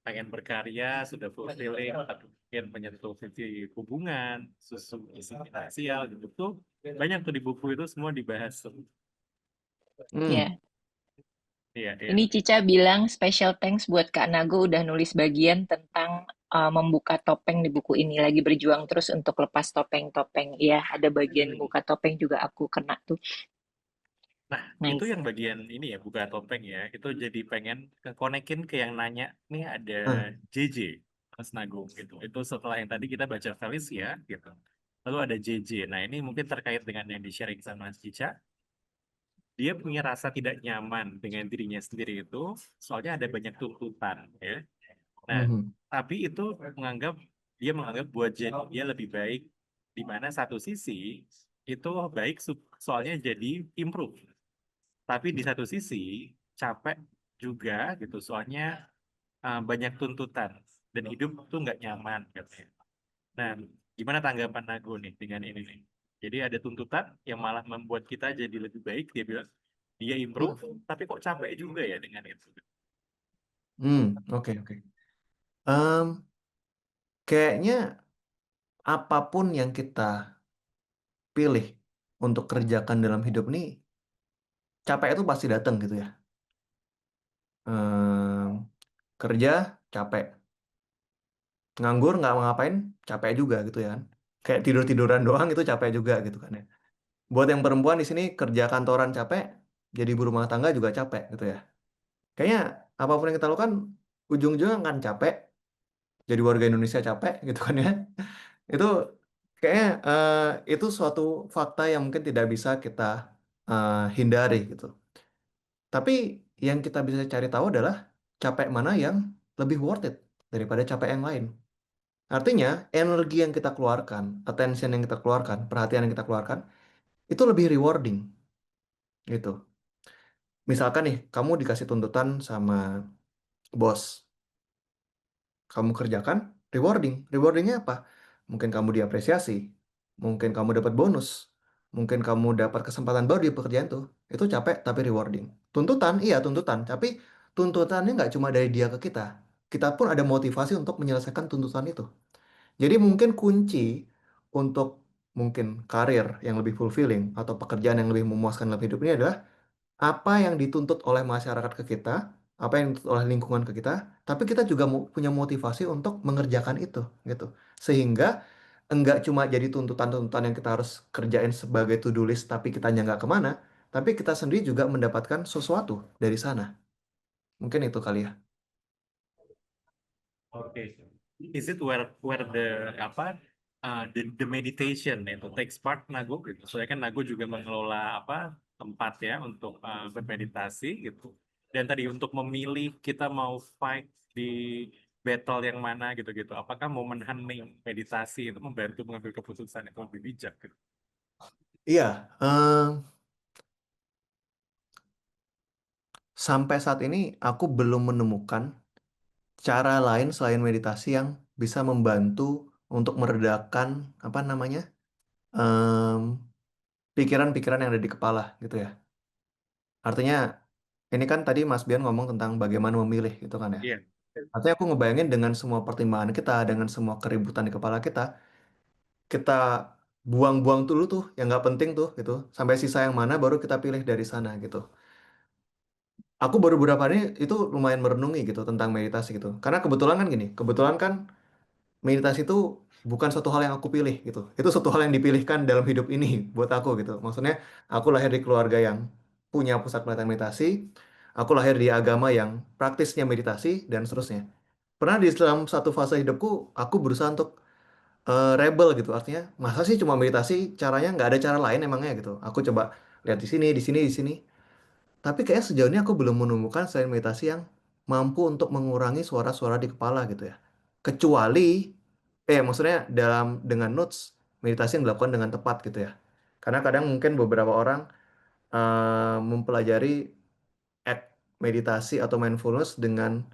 pengen berkarya, sudah fulfilling, tapi mungkin menyentuh sisi hubungan, susu isi finansial gitu tuh. Banyak tuh di buku itu semua dibahas tuh. Hmm. Ya, Iya, iya. ini Cica bilang special thanks buat Kak Nago udah nulis bagian tentang membuka topeng di buku ini. Lagi berjuang terus untuk lepas topeng-topeng. Iya, ada bagian buka topeng juga aku kena tuh. Nah, itu Nice. yang bagian ini ya, buka topeng ya. Itu jadi pengen konekin ke yang nanya, nih ada Ah. JJ, Mas Nagung gitu. Itu setelah yang tadi kita baca Felicia gitu. Lalu ada JJ. Nah, ini mungkin terkait dengan yang di-sharing sama Mas Cica. Dia punya rasa tidak nyaman dengan dirinya sendiri itu, soalnya ada banyak tuntutan ya. Nah, Mhm. tapi itu dia menganggap buat dia lebih baik di mana satu sisi itu baik soalnya jadi improve. Tapi di satu sisi capek juga gitu, soalnya banyak tuntutan dan hidup tuh nggak nyaman katanya. Nah, gimana tanggapan Nago nih dengan ini nih? Jadi ada tuntutan yang malah membuat kita jadi lebih baik. Dia bilang dia Hmm. improve, tapi kok capek juga ya dengan itu. Oke, oke. Em, Kayaknya apapun yang kita pilih untuk kerjakan dalam hidup nih, capek itu pasti datang gitu ya. Em, Kerja capek, nganggur nggak mau ngapain capek juga gitu ya kan. Kayak tidur-tiduran doang itu capek juga gitu kan ya. Buat yang perempuan di sini kerja kantoran capek, jadi ibu rumah tangga juga capek gitu ya. Kayaknya apapun yang kita lakukan ujung-ujungnya kan capek, jadi warga Indonesia capek gitu kan ya. Itu kayaknya itu suatu fakta yang mungkin tidak bisa kita hindari gitu. Tapi yang kita bisa cari tahu adalah capek mana yang lebih worth it daripada capek yang lain. Artinya, energi yang kita keluarkan, attention yang kita keluarkan, perhatian yang kita keluarkan, itu lebih rewarding gitu. Misalkan nih, kamu dikasih tuntutan sama bos, kamu kerjakan, rewarding. Rewardingnya apa? Mungkin kamu diapresiasi, mungkin kamu dapat bonus, mungkin kamu dapat kesempatan baru di pekerjaan tuh. Itu capek tapi rewarding. Tuntutan, iya tuntutan, tapi tuntutannya nggak cuma dari dia ke kita. Kita pun ada motivasi untuk menyelesaikan tuntutan itu. Jadi mungkin kunci untuk mungkin karir yang lebih fulfilling atau pekerjaan yang lebih memuaskan dalam hidup ini adalah apa yang dituntut oleh masyarakat ke kita, apa yang dituntut oleh lingkungan ke kita, tapi kita juga punya motivasi untuk mengerjakan itu, gitu. Sehingga enggak cuma jadi tuntutan-tuntutan yang kita harus kerjain sebagai to-do list, tapi kita nggak kemana, tapi kita sendiri juga mendapatkan sesuatu dari sana. Mungkin itu kali ya. Oke. Is it where the apa the meditation itu takes part Nago gitu. Soalnya kan Nago juga mengelola apa tempat ya untuk bermeditasi gitu. Dan tadi untuk memilih kita mau fight di battle yang mana gitu-gitu. Apakah momen hening meditasi itu membantu mengambil keputusan yang lebih bijak gitu? Iya, sampai saat ini aku belum menemukan cara lain selain meditasi yang bisa membantu untuk meredakan apa namanya em, pikiran-pikiran yang ada di kepala gitu ya. Artinya ini kan tadi Mas Bian ngomong tentang bagaimana memilih gitu kan ya. Iya. Artinya aku ngebayangin dengan semua pertimbangan kita, dengan semua keributan di kepala kita, kita buang-buang dulu tuh yang nggak penting tuh gitu. Sampai sisa yang mana baru kita pilih dari sana gitu. Aku baru beberapa hari itu lumayan merenungi gitu tentang meditasi gitu. Karena kebetulan kan gini, kebetulan kan meditasi itu bukan suatu hal yang aku pilih gitu. Itu suatu hal yang dipilihkan dalam hidup ini buat aku gitu. Maksudnya aku lahir di keluarga yang punya pusat pelatihan meditasi, aku lahir di agama yang praktisnya meditasi dan seterusnya. Pernah di dalam satu fase hidupku aku berusaha untuk rebel gitu. Artinya masa sih cuma meditasi caranya nggak ada cara lain emangnya gitu. Aku coba lihat di sini, di sini, di sini. Tapi kayaknya sejauh ini aku belum menemukan selain meditasi yang mampu untuk mengurangi suara-suara di kepala gitu ya. Kecuali, maksudnya dengan notes meditasi yang dilakukan dengan tepat gitu ya. Karena kadang mungkin beberapa orang mempelajari act meditasi atau mindfulness dengan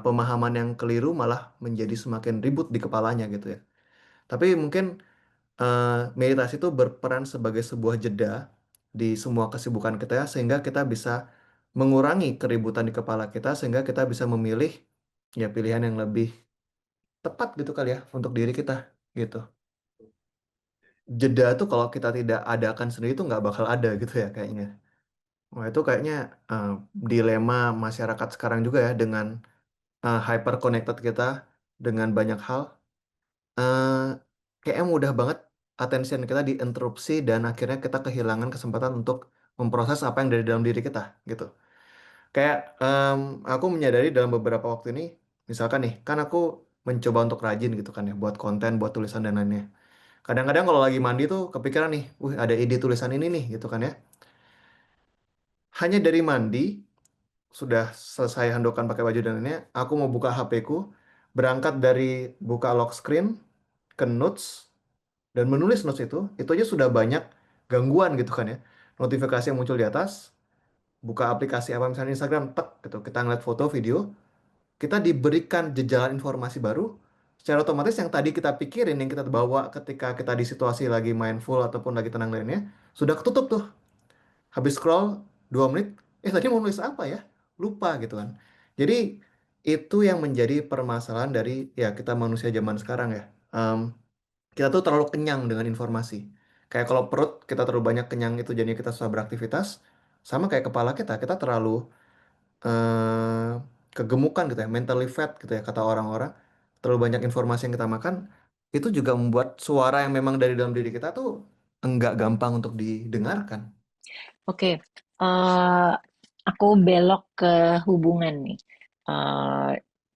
pemahaman yang keliru malah menjadi semakin ribut di kepalanya gitu ya. Tapi mungkin meditasi itu berperan sebagai sebuah jeda di semua kesibukan kita ya, sehingga kita bisa mengurangi keributan di kepala kita sehingga kita bisa memilih ya pilihan yang lebih tepat gitu kali ya untuk diri kita gitu. Jeda tuh kalau kita tidak adakan sendiri itu nggak bakal ada gitu ya kayaknya. Wah itu kayaknya eh, dilema masyarakat sekarang juga ya dengan hyper connected kita dengan banyak hal. eh Kayaknya mudah banget attention kita diinterupsi dan akhirnya kita kehilangan kesempatan untuk memproses apa yang dari dalam diri kita gitu. Kayak aku menyadari dalam beberapa waktu ini, misalkan nih, kan aku mencoba untuk rajin gitu kan ya, buat konten, buat tulisan dan lainnya. Kadang-kadang kalau lagi mandi tuh kepikiran nih, wih ada ide tulisan ini nih gitu kan ya. Hanya dari mandi, sudah selesai handokan pakai baju dan lainnya, aku mau buka HP ku, berangkat dari buka lock screen ke notes, dan menulis notes itu aja sudah banyak gangguan gitu kan ya. Notifikasi yang muncul di atas, buka aplikasi apa misalnya Instagram, tek gitu, kita ngeliat foto, video, kita diberikan jejalan informasi baru, secara otomatis yang tadi kita pikirin, yang kita bawa ketika kita di situasi lagi mindful ataupun lagi tenang lainnya, sudah ketutup tuh. Habis scroll 2 menit, tadi mau nulis apa ya? Lupa gitu kan. Jadi itu yang menjadi permasalahan dari ya kita manusia zaman sekarang ya. Kita tuh terlalu kenyang dengan informasi. Kayak kalau perut kita terlalu banyak kenyang itu jadinya kita susah beraktivitas. Sama kayak kepala kita terlalu eh, kegemukan gitu ya, mentally fat gitu ya kata orang-orang. Terlalu banyak informasi yang kita makan, itu juga membuat suara yang memang dari dalam diri kita tuh enggak gampang untuk didengarkan. Oke, aku belok ke hubungan nih. Eh,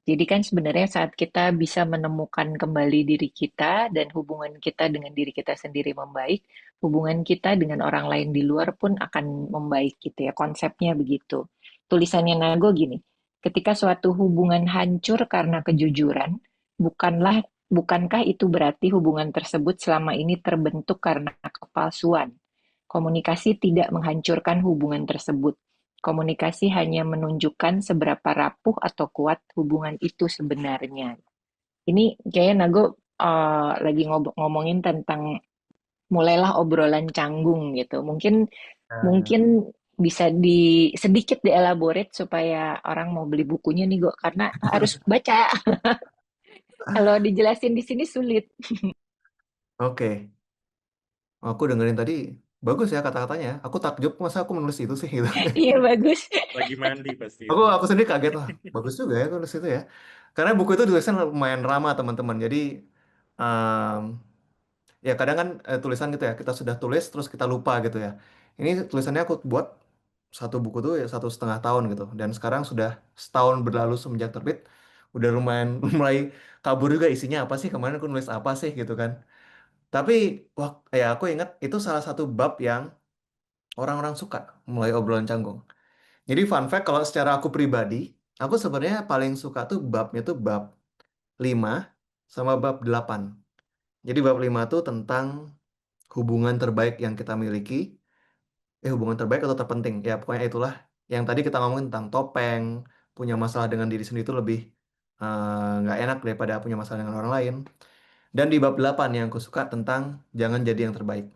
jadi kan sebenarnya saat kita bisa menemukan kembali diri kita dan hubungan kita dengan diri kita sendiri membaik, hubungan kita dengan orang lain di luar pun akan membaik gitu ya. Konsepnya begitu. Tulisannya Nago gini, ketika suatu hubungan hancur karena kejujuran, bukankah itu berarti hubungan tersebut selama ini terbentuk karena kepalsuan? Komunikasi tidak menghancurkan hubungan tersebut. Komunikasi hanya menunjukkan seberapa rapuh atau kuat hubungan itu sebenarnya. Ini kayaknya Nago lagi ngomongin tentang mulailah obrolan canggung gitu. Mungkin Nah, mungkin bisa sedikit dielaborate supaya orang mau beli bukunya nih Go, karena harus baca. Kalau dijelasin di sini sulit. oke. Aku dengerin tadi bagus ya kata-katanya. Aku takjub masa aku menulis itu sih gitu. Iya bagus. Lagi mandi pasti Aku itu. aku sendiri kaget lah. Bagus juga ya aku nulis itu ya. Karena buku itu tulisan lumayan ramah teman-teman. Jadi em, ya kadang kan tulisan gitu ya kita sudah tulis terus kita lupa gitu ya. Ini tulisannya aku buat satu buku tuh ya 1,5 tahun gitu. Dan sekarang sudah setahun berlalu semenjak terbit. Udah lumayan mulai kabur juga isinya apa sih kemarin aku nulis apa sih gitu kan. Tapi ya aku ingat itu salah satu bab yang orang-orang suka mulai obrolan canggung. Jadi fun fact kalau secara aku pribadi, aku sebenarnya paling suka tuh babnya tuh bab 5 sama bab 8. Jadi bab 5 tuh tentang hubungan terbaik yang kita miliki. Hubungan terbaik atau terpenting. Ya pokoknya itulah. Yang tadi kita ngomongin tentang topeng, punya masalah dengan diri sendiri itu lebih nggak enak daripada punya masalah dengan orang lain. Dan di bab 8 yang aku suka tentang jangan jadi yang terbaik.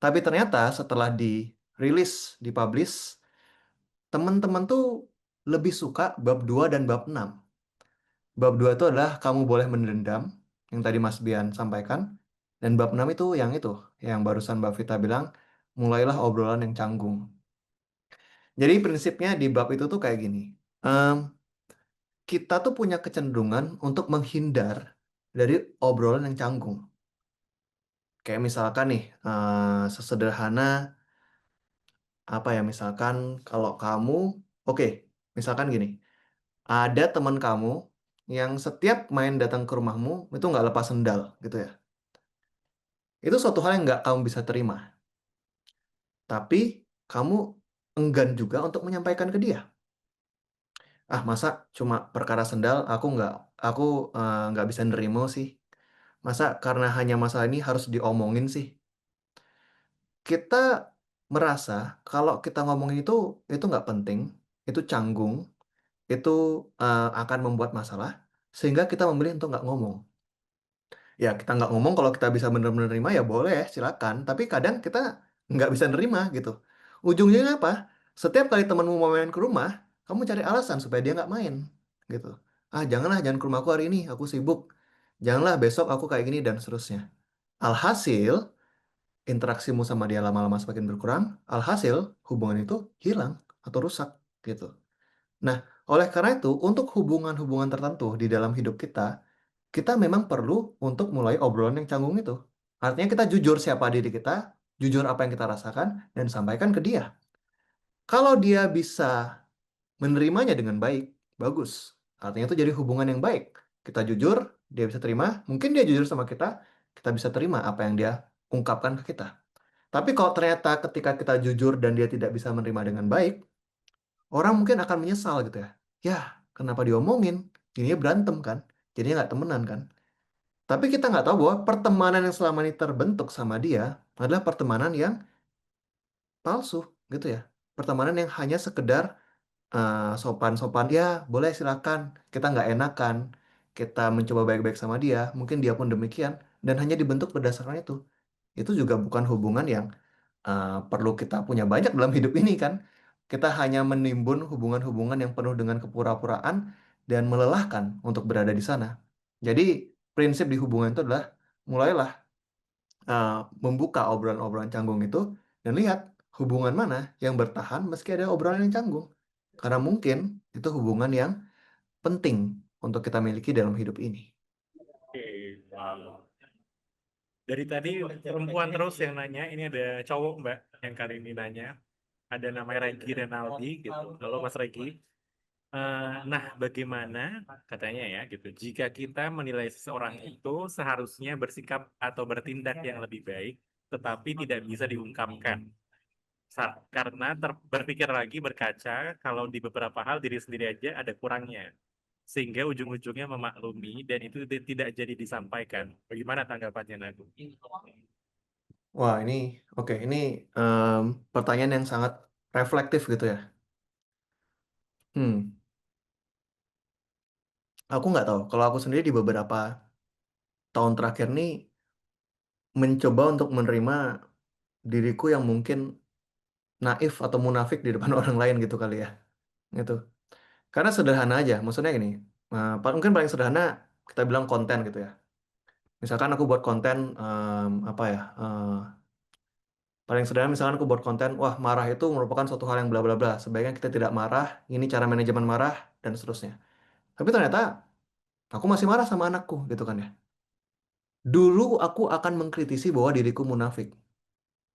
Tapi ternyata setelah dirilis, dipublish, teman-teman tuh lebih suka bab 2 dan bab 6. Bab 2 itu adalah kamu boleh mendendam, yang tadi Mas Bian sampaikan. Dan bab 6 itu, yang barusan Mbak Vita bilang, mulailah obrolan yang canggung. Jadi prinsipnya di bab itu tuh kayak gini. Em, kita tuh punya kecenderungan untuk menghindar dari obrolan yang canggung. Kayak misalkan nih, sesederhana apa ya, misalkan kalau kamu, oke, misalkan gini. Ada teman kamu yang setiap main datang ke rumahmu itu nggak lepas sendal gitu ya. Itu suatu hal yang nggak kamu bisa terima. Tapi kamu enggan juga untuk menyampaikan ke dia. Ah masa cuma perkara sendal aku nggak bisa nerima sih. Masa karena hanya masalah ini harus diomongin sih. Kita merasa kalau kita ngomongin itu nggak penting, itu canggung, itu akan membuat masalah, sehingga kita memilih untuk nggak ngomong. Ya kita nggak ngomong kalau kita bisa benar-benar nerima ya boleh silakan. Tapi kadang kita nggak bisa nerima gitu. Ujungnya apa? Setiap kali temanmu mau main ke rumah, kamu cari alasan supaya dia nggak main gitu. Ah janganlah jangan ke rumahku hari ini, aku sibuk. Janganlah besok aku kayak gini dan seterusnya. Alhasil interaksimu sama dia lama-lama semakin berkurang. Alhasil hubungan itu hilang atau rusak gitu. Nah, oleh karena itu, untuk hubungan-hubungan tertentu di dalam hidup kita memang perlu untuk mulai obrolan yang canggung itu. Artinya kita jujur siapa diri kita, jujur apa yang kita rasakan, dan sampaikan ke dia. Kalau dia bisa menerimanya dengan baik, bagus. Artinya itu jadi hubungan yang baik. Kita jujur, dia bisa terima. Mungkin dia jujur sama kita bisa terima apa yang dia ungkapkan ke kita. Tapi kalau ternyata ketika kita jujur dan dia tidak bisa menerima dengan baik, orang mungkin akan menyesal gitu ya. Ya, kenapa diomongin? Jadinya berantem kan? Jadinya nggak temenan kan? Tapi kita nggak tahu bahwa pertemanan yang selama ini terbentuk sama dia adalah pertemanan yang palsu gitu ya. Pertemanan yang hanya sekedar sopan-sopan ya boleh silakan kita nggak enakan kita mencoba baik-baik sama dia, mungkin dia pun demikian, dan hanya dibentuk berdasarkan itu. Itu juga bukan hubungan yang perlu kita punya banyak dalam hidup ini kan. Kita hanya menimbun hubungan-hubungan yang penuh dengan kepura-puraan dan melelahkan untuk berada di sana. Jadi prinsip di hubungan itu adalah mulailah uh, membuka obrolan-obrolan canggung itu dan lihat hubungan mana yang bertahan meski ada obrolan yang canggung. Karena mungkin itu hubungan yang penting untuk kita miliki dalam hidup ini. Oke, wow. Dari tadi perempuan terus yang nanya, ini ada cowok Mbak yang kali ini nanya. Ada namanya Regi Renaldi gitu. Halo Mas Regi. Nah, bagaimana katanya ya gitu, jika kita menilai seseorang itu seharusnya bersikap atau bertindak yang lebih baik, tetapi tidak bisa diungkapkan. Karena berpikir lagi berkaca, kalau di beberapa hal diri sendiri aja ada kurangnya. Sehingga ujung-ujungnya memaklumi dan itu tidak jadi disampaikan. Bagaimana tanggapannya Nagu? Wah, ini oke, ini em, pertanyaan yang sangat reflektif gitu ya. Hmm, aku nggak tahu. Kalau aku sendiri di beberapa tahun terakhir nih mencoba untuk menerima diriku yang mungkin naif atau munafik di depan orang lain gitu kali ya. Gitu. Karena sederhana aja. Maksudnya gini, mungkin paling sederhana kita bilang konten gitu ya. Misalkan aku buat konten apa ya? Paling sederhana misalkan aku buat konten, wah marah itu merupakan suatu hal yang bla bla bla. Sebaiknya kita tidak marah. Ini cara manajemen marah dan seterusnya. Tapi ternyata aku masih marah sama anakku gitu kan ya. Dulu aku akan mengkritisi bahwa diriku munafik.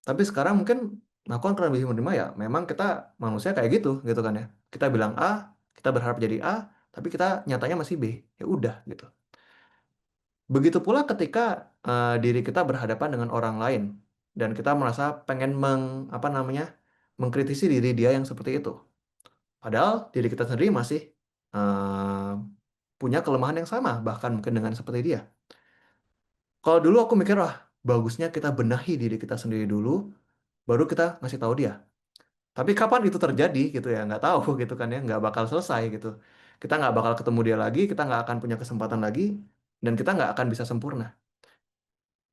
Tapi sekarang mungkin aku akan lebih menerima ya. Memang kita manusia kayak gitu kan ya. Kita bilang A, kita berharap jadi A, tapi kita nyatanya masih B. Ya udah gitu. Begitu pula ketika diri kita berhadapan dengan orang lain dan kita merasa pengen apa namanya mengkritisi diri dia yang seperti itu. Padahal diri kita sendiri masih eh, punya kelemahan yang sama, bahkan mungkin dengan seperti dia. Kalau dulu aku mikir, wah bagusnya kita benahi diri kita sendiri dulu, baru kita ngasih tahu dia. Tapi kapan itu terjadi gitu ya, nggak tahu gitu kan ya, nggak bakal selesai gitu. Kita nggak bakal ketemu dia lagi, kita nggak akan punya kesempatan lagi, dan kita nggak akan bisa sempurna.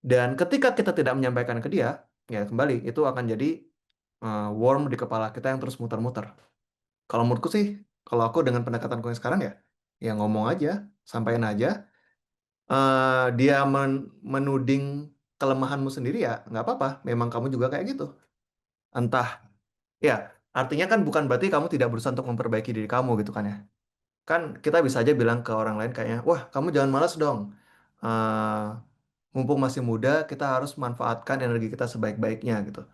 Dan ketika kita tidak menyampaikan ke dia, ya kembali itu akan jadi worm di kepala kita yang terus muter-muter. Kalau menurutku sih, kalau aku dengan pendekatanku yang sekarang ya, ya ngomong aja, sampaikan aja. Dia menuding kelemahanmu sendiri ya, nggak apa-apa. Memang kamu juga kayak gitu. Entah, ya artinya kan bukan berarti kamu tidak berusaha untuk memperbaiki diri kamu gitu kan ya. Kan kita bisa aja bilang ke orang lain kayaknya, wah kamu jangan malas dong. Eh, Mumpung masih muda, kita harus manfaatkan energi kita sebaik-baiknya gitu.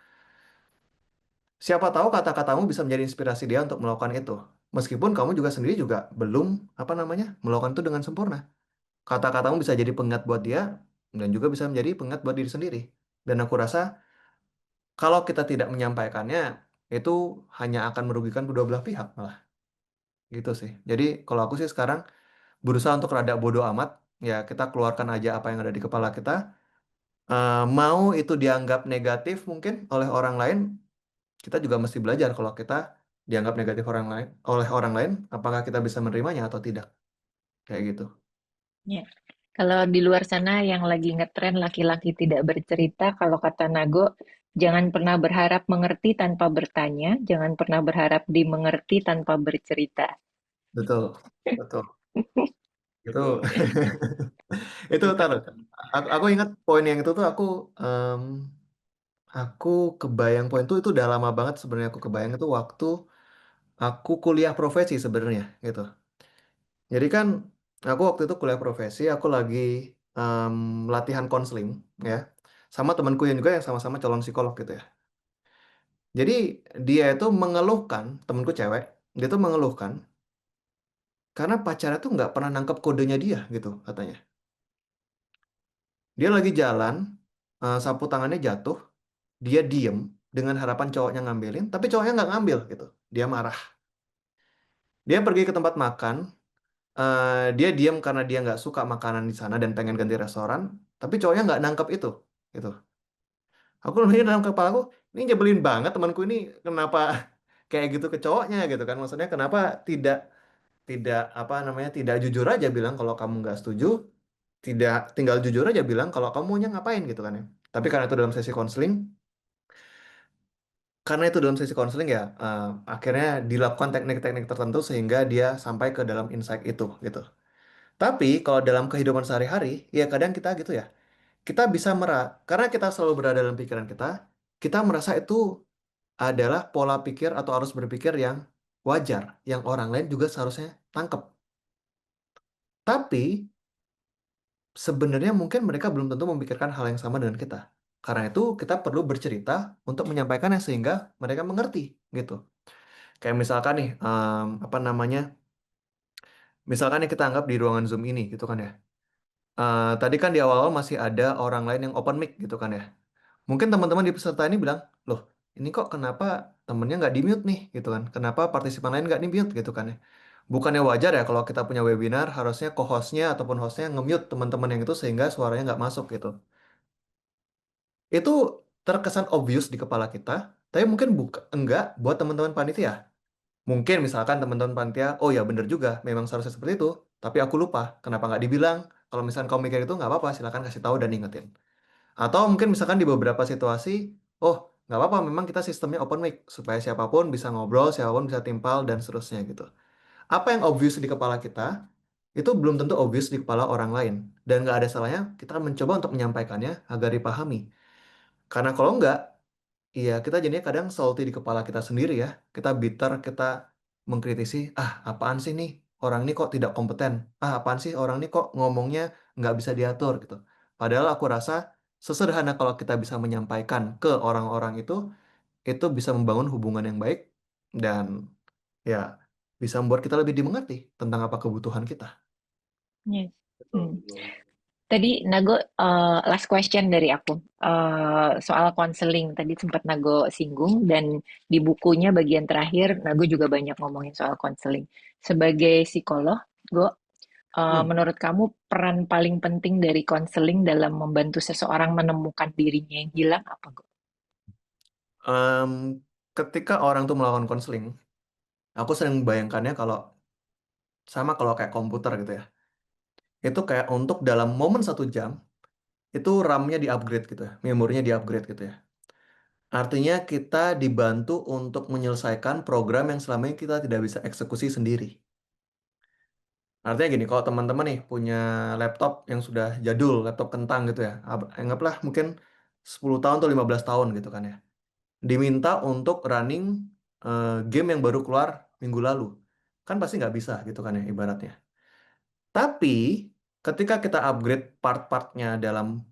Siapa tahu kata-katamu bisa menjadi inspirasi dia untuk melakukan itu. Meskipun kamu juga sendiri juga belum apa namanya melakukan itu dengan sempurna. Kata-katamu bisa jadi pengingat buat dia dan juga bisa menjadi pengingat buat diri sendiri. Dan aku rasa kalau kita tidak menyampaikannya itu hanya akan merugikan kedua belah pihak malah gitu sih. Jadi kalau aku sih sekarang berusaha untuk rada bodoh amat, ya kita keluarkan aja apa yang ada di kepala kita. Mau itu dianggap negatif mungkin oleh orang lain, kita juga mesti belajar kalau kita dianggap negatif orang lain oleh orang lain, apakah kita bisa menerimanya atau tidak. Kayak gitu. Ya. Kalau di luar sana yang lagi ngetren laki-laki tidak bercerita, kalau kata Nago, jangan pernah berharap mengerti tanpa bertanya, jangan pernah berharap dimengerti tanpa bercerita. Betul, betul. Itu Betul. itu Itu taruh. Aku ingat poin yang itu tuh em, aku kebayang poin itu udah lama banget sebenarnya aku kebayang itu waktu aku kuliah profesi sebenarnya gitu. Jadi kan aku waktu itu kuliah profesi, aku lagi latihan konseling ya, sama temanku yang juga yang sama-sama calon psikolog gitu ya. Jadi dia itu mengeluhkan, temanku cewek, dia tuh mengeluhkan karena pacarnya tuh nggak pernah nangkep kodenya dia gitu katanya. Dia lagi jalan, sapu tangannya jatuh, dia diem dengan harapan cowoknya ngambilin, tapi cowoknya nggak ngambil gitu. Dia marah. Dia pergi ke tempat makan, dia diem karena dia nggak suka makanan di sana dan pengen ganti restoran, tapi cowoknya nggak nangkep itu, gitu. Aku mikir dalam kepala aku, ini nyebelin banget temanku ini, kenapa kayak gitu ke cowoknya gitu kan? Maksudnya kenapa tidak tidak apa namanya tidak jujur aja bilang kalau kamu nggak setuju, tidak tinggal jujur aja bilang kalau kamu maunya ngapain gitu kan ya. Tapi karena itu dalam sesi konseling ya akhirnya dilakukan teknik-teknik tertentu sehingga dia sampai ke dalam insight itu gitu. Tapi kalau dalam kehidupan sehari-hari ya kadang kita gitu ya. Kita bisa karena kita selalu berada dalam pikiran kita merasa itu adalah pola pikir atau arus berpikir yang wajar, yang orang lain juga seharusnya tangkap. Tapi sebenarnya mungkin mereka belum tentu memikirkan hal yang sama dengan kita. Karena itu kita perlu bercerita untuk menyampaikannya sehingga mereka mengerti gitu. Kayak misalkan nih, apa namanya? Misalkan nih kita anggap di ruangan Zoom ini gitu kan ya. Tadi kan di awal-awal masih ada orang lain yang open mic gitu kan ya. Mungkin teman-teman di peserta ini bilang, loh ini kok kenapa temennya nggak di-mute nih gitu kan. Kenapa partisipan lain nggak di-mute gitu kan ya. Bukannya wajar ya kalau kita punya webinar harusnya co-hostnya ataupun hostnya nge-mute teman-teman yang itu sehingga suaranya nggak masuk gitu. Itu terkesan obvious di kepala kita, tapi mungkin enggak buat teman-teman panitia. Mungkin misalkan teman-teman panitia, oh ya bener juga, memang seharusnya seperti itu, tapi aku lupa, kenapa nggak dibilang? Kalau misalkan kamu mikir itu nggak apa-apa, silakan kasih tahu dan ingetin. Atau mungkin misalkan di beberapa situasi, oh nggak apa-apa, memang kita sistemnya open mic supaya siapapun bisa ngobrol, siapapun bisa timpal dan seterusnya gitu. Apa yang obvious di kepala kita itu belum tentu obvious di kepala orang lain dan nggak ada salahnya kita mencoba untuk menyampaikannya agar dipahami. Karena kalau nggak, iya kita jadinya kadang salty di kepala kita sendiri ya. Kita bitter, kita mengkritisi, ah apaan sih nih orang ini kok tidak kompeten? Ah apaan sih orang ini kok ngomongnya nggak bisa diatur gitu. Padahal aku rasa sesederhana kalau kita bisa menyampaikan ke orang-orang itu bisa membangun hubungan yang baik dan ya bisa membuat kita lebih dimengerti tentang apa kebutuhan kita. Yes. Hmm. Tadi Nago, last question dari aku. Soal konseling, tadi sempat Nago singgung, dan di bukunya bagian terakhir, Nago juga banyak ngomongin soal konseling. Sebagai psikolog, Go, Hmm. menurut kamu peran paling penting dari konseling dalam membantu seseorang menemukan dirinya yang hilang apa, Go? Em, Ketika orang tuh melakukan konseling, aku sering bayangkannya sama kalau kayak komputer gitu ya. Itu kayak untuk dalam momen 1 jam, itu RAM-nya di-upgrade gitu ya, memorinya di-upgrade gitu ya. Artinya kita dibantu untuk menyelesaikan program yang selama ini kita tidak bisa eksekusi sendiri. Artinya gini, kalau teman-teman nih punya laptop yang sudah jadul, laptop kentang gitu ya, anggaplah mungkin 10 tahun atau 15 tahun gitu kan ya. Diminta untuk running game yang baru keluar minggu lalu. Kan pasti nggak bisa gitu kan ya ibaratnya. Tapi ketika kita upgrade part-partnya dalam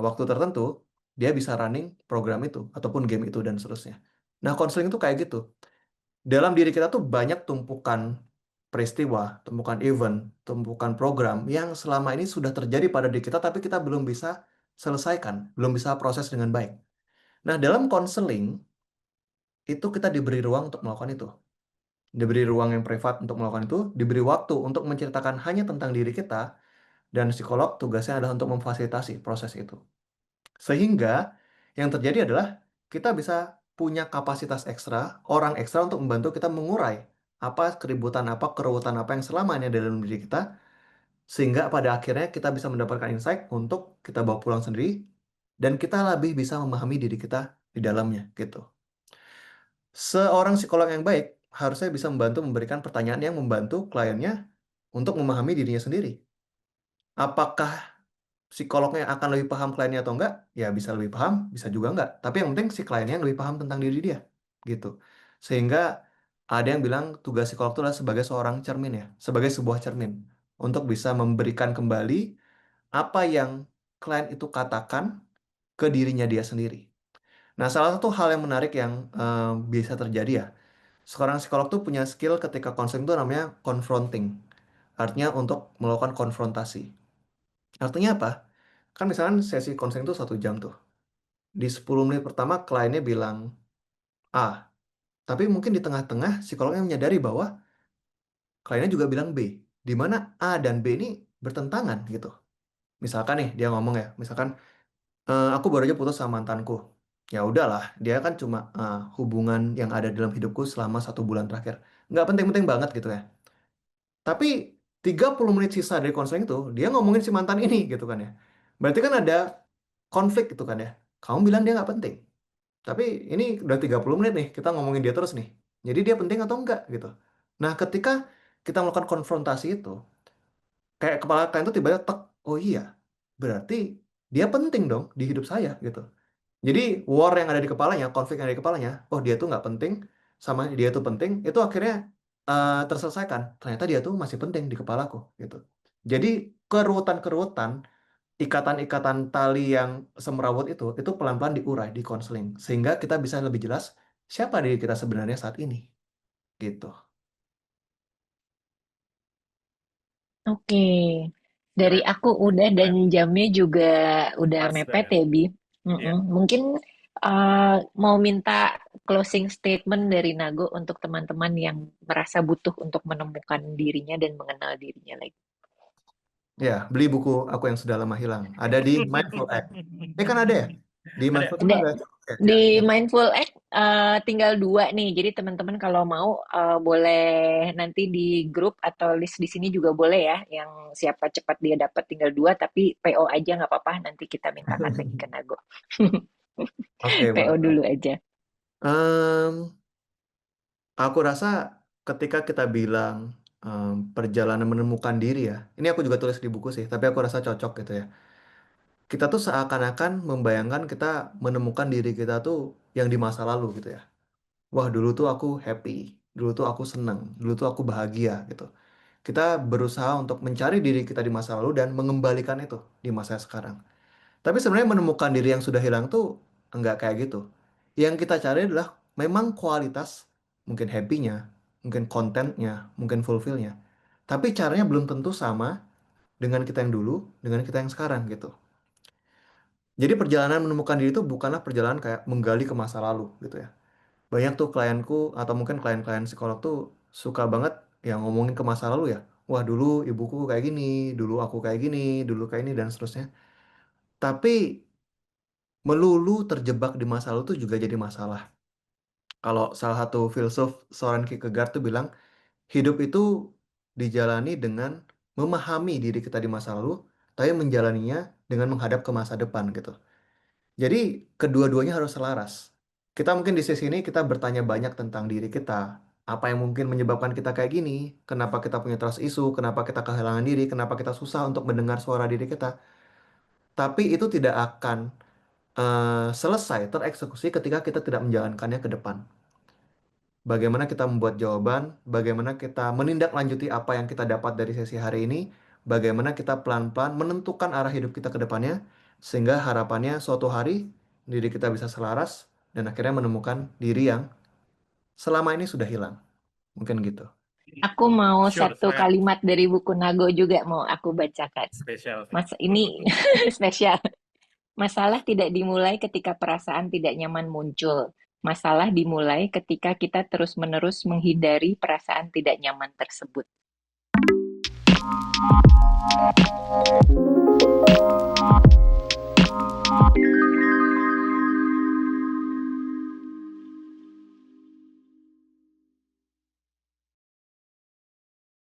waktu tertentu, dia bisa running program itu ataupun game itu dan seterusnya. Nah, konseling itu kayak gitu. Dalam diri kita tuh banyak tumpukan peristiwa, tumpukan event, tumpukan program yang selama ini sudah terjadi pada diri kita tapi kita belum bisa selesaikan, belum bisa proses dengan baik. Nah, dalam konseling itu kita diberi ruang untuk melakukan itu. Diberi ruang yang privat untuk melakukan itu, diberi waktu untuk menceritakan hanya tentang diri kita, dan psikolog tugasnya adalah untuk memfasilitasi proses itu. Sehingga yang terjadi adalah kita bisa punya kapasitas ekstra, orang ekstra untuk membantu kita mengurai apa keributan apa, keruwetan apa yang selama ini ada dalam diri kita, sehingga pada akhirnya kita bisa mendapatkan insight untuk kita bawa pulang sendiri, dan kita lebih bisa memahami diri kita di dalamnya gitu. Seorang psikolog yang baik harusnya bisa membantu memberikan pertanyaan yang membantu kliennya untuk memahami dirinya sendiri. Apakah psikolognya akan lebih paham kliennya atau enggak? Ya bisa lebih paham, bisa juga enggak. Tapi yang penting si kliennya yang lebih paham tentang diri dia, gitu. Sehingga ada yang bilang tugas psikolog itu adalah sebagai seorang cermin ya, sebagai sebuah cermin untuk bisa memberikan kembali apa yang klien itu katakan ke dirinya dia sendiri. Nah, salah satu hal yang menarik yang bisa terjadi ya, seorang psikolog tuh punya skill ketika konseling itu namanya confronting. Artinya untuk melakukan konfrontasi. Artinya apa? Kan misalkan sesi konseling itu 1 jam tuh. Di 10 menit pertama kliennya bilang A. Tapi mungkin di tengah-tengah psikolognya menyadari bahwa kliennya juga bilang B. Di mana A dan B ini bertentangan gitu. Misalkan nih dia ngomong ya, misalkan aku baru aja putus sama mantanku. Ya udahlah, dia kan cuma hubungan yang ada dalam hidupku selama 1 bulan terakhir. Nggak penting-penting banget gitu ya. Tapi 30 menit sisa dari konseling itu, dia ngomongin si mantan ini gitu kan ya. Berarti kan ada konflik gitu kan ya. Kamu bilang dia nggak penting. Tapi ini udah 30 menit nih, kita ngomongin dia terus nih. Jadi dia penting atau enggak gitu. Nah, ketika kita melakukan konfrontasi itu, kayak kepala kalian tuh tiba-tiba tek, oh iya, berarti dia penting dong di hidup saya gitu. Jadi war yang ada di kepalanya, konflik yang ada di kepalanya, oh dia tuh nggak penting, sama dia tuh penting, itu akhirnya terselesaikan. Ternyata dia tuh masih penting di kepalaku gitu. Jadi keruwetan-keruwetan, ikatan-ikatan tali yang semrawut itu pelan-pelan diurai di konseling, sehingga kita bisa lebih jelas siapa diri kita sebenarnya saat ini gitu. Oke, dari Keren, aku udah dan keren. jamnya juga udah Pas mepet banget. ya, Bi. Iya. Mungkin mau minta closing statement dari Nago untuk teman-teman yang merasa butuh untuk menemukan dirinya dan mengenal dirinya lagi. Ya, beli buku aku yang sudah lama hilang. Ada di Mindful Act. Ini kan ada ya? Di Ada. Mindful Act kan Ada ada. Ya, ya, di ya. Mindful Act tinggal 2 nih. Jadi teman-teman kalau mau boleh nanti di grup atau list di sini juga boleh ya. Yang siapa cepat dia dapat tinggal 2 tapi PO aja nggak apa-apa. Nanti kita mintakan lagi ke Nago. Oke, PO boleh, boleh. dulu aja. Em, aku rasa ketika kita bilang perjalanan menemukan diri ya, ini aku juga tulis di buku sih, tapi aku rasa cocok gitu ya. Kita tuh seakan-akan membayangkan kita menemukan diri kita tuh yang di masa lalu gitu ya. Wah, dulu tuh aku happy, dulu tuh aku seneng, dulu tuh aku bahagia gitu. Kita berusaha untuk mencari diri kita di masa lalu dan mengembalikan itu di masa sekarang. Tapi sebenarnya menemukan diri yang sudah hilang tuh enggak kayak gitu. Yang kita cari adalah memang kualitas, mungkin happy-nya, mungkin kontennya, mungkin fulfill-nya. Tapi caranya belum tentu sama dengan kita yang dulu, dengan kita yang sekarang gitu. Jadi perjalanan menemukan diri itu bukanlah perjalanan kayak menggali ke masa lalu gitu ya. Banyak tuh klienku atau mungkin klien-klien psikolog tuh suka banget yang ngomongin ke masa lalu ya. Wah, dulu ibuku kayak gini, dulu aku kayak gini, dulu kayak ini dan seterusnya. Tapi melulu terjebak di masa lalu tuh juga jadi masalah. Kalau salah satu filsuf Soren Kierkegaard tuh bilang, hidup itu dijalani dengan memahami diri kita di masa lalu, tapi menjalaninya dengan menghadap ke masa depan gitu. Jadi kedua-duanya harus selaras. Kita mungkin di sesi ini kita bertanya banyak tentang diri kita. Apa yang mungkin menyebabkan kita kayak gini? Kenapa kita punya trust issue? Kenapa kita kehilangan diri? Kenapa kita susah untuk mendengar suara diri kita? Tapi itu tidak akan selesai tereksekusi ketika kita tidak menjalankannya ke depan. Bagaimana kita membuat jawaban, bagaimana kita menindaklanjuti apa yang kita dapat dari sesi hari ini, bagaimana kita pelan-pelan menentukan arah hidup kita ke depannya, sehingga harapannya suatu hari diri kita bisa selaras dan akhirnya menemukan diri yang selama ini sudah hilang. Mungkin gitu. Aku mau Sure, satu saya kalimat dari buku Nago juga mau aku bacakan. spesial. Mas, ini spesial. Masalah tidak dimulai ketika perasaan tidak nyaman muncul. Masalah dimulai ketika kita terus-menerus menghindari perasaan tidak nyaman tersebut.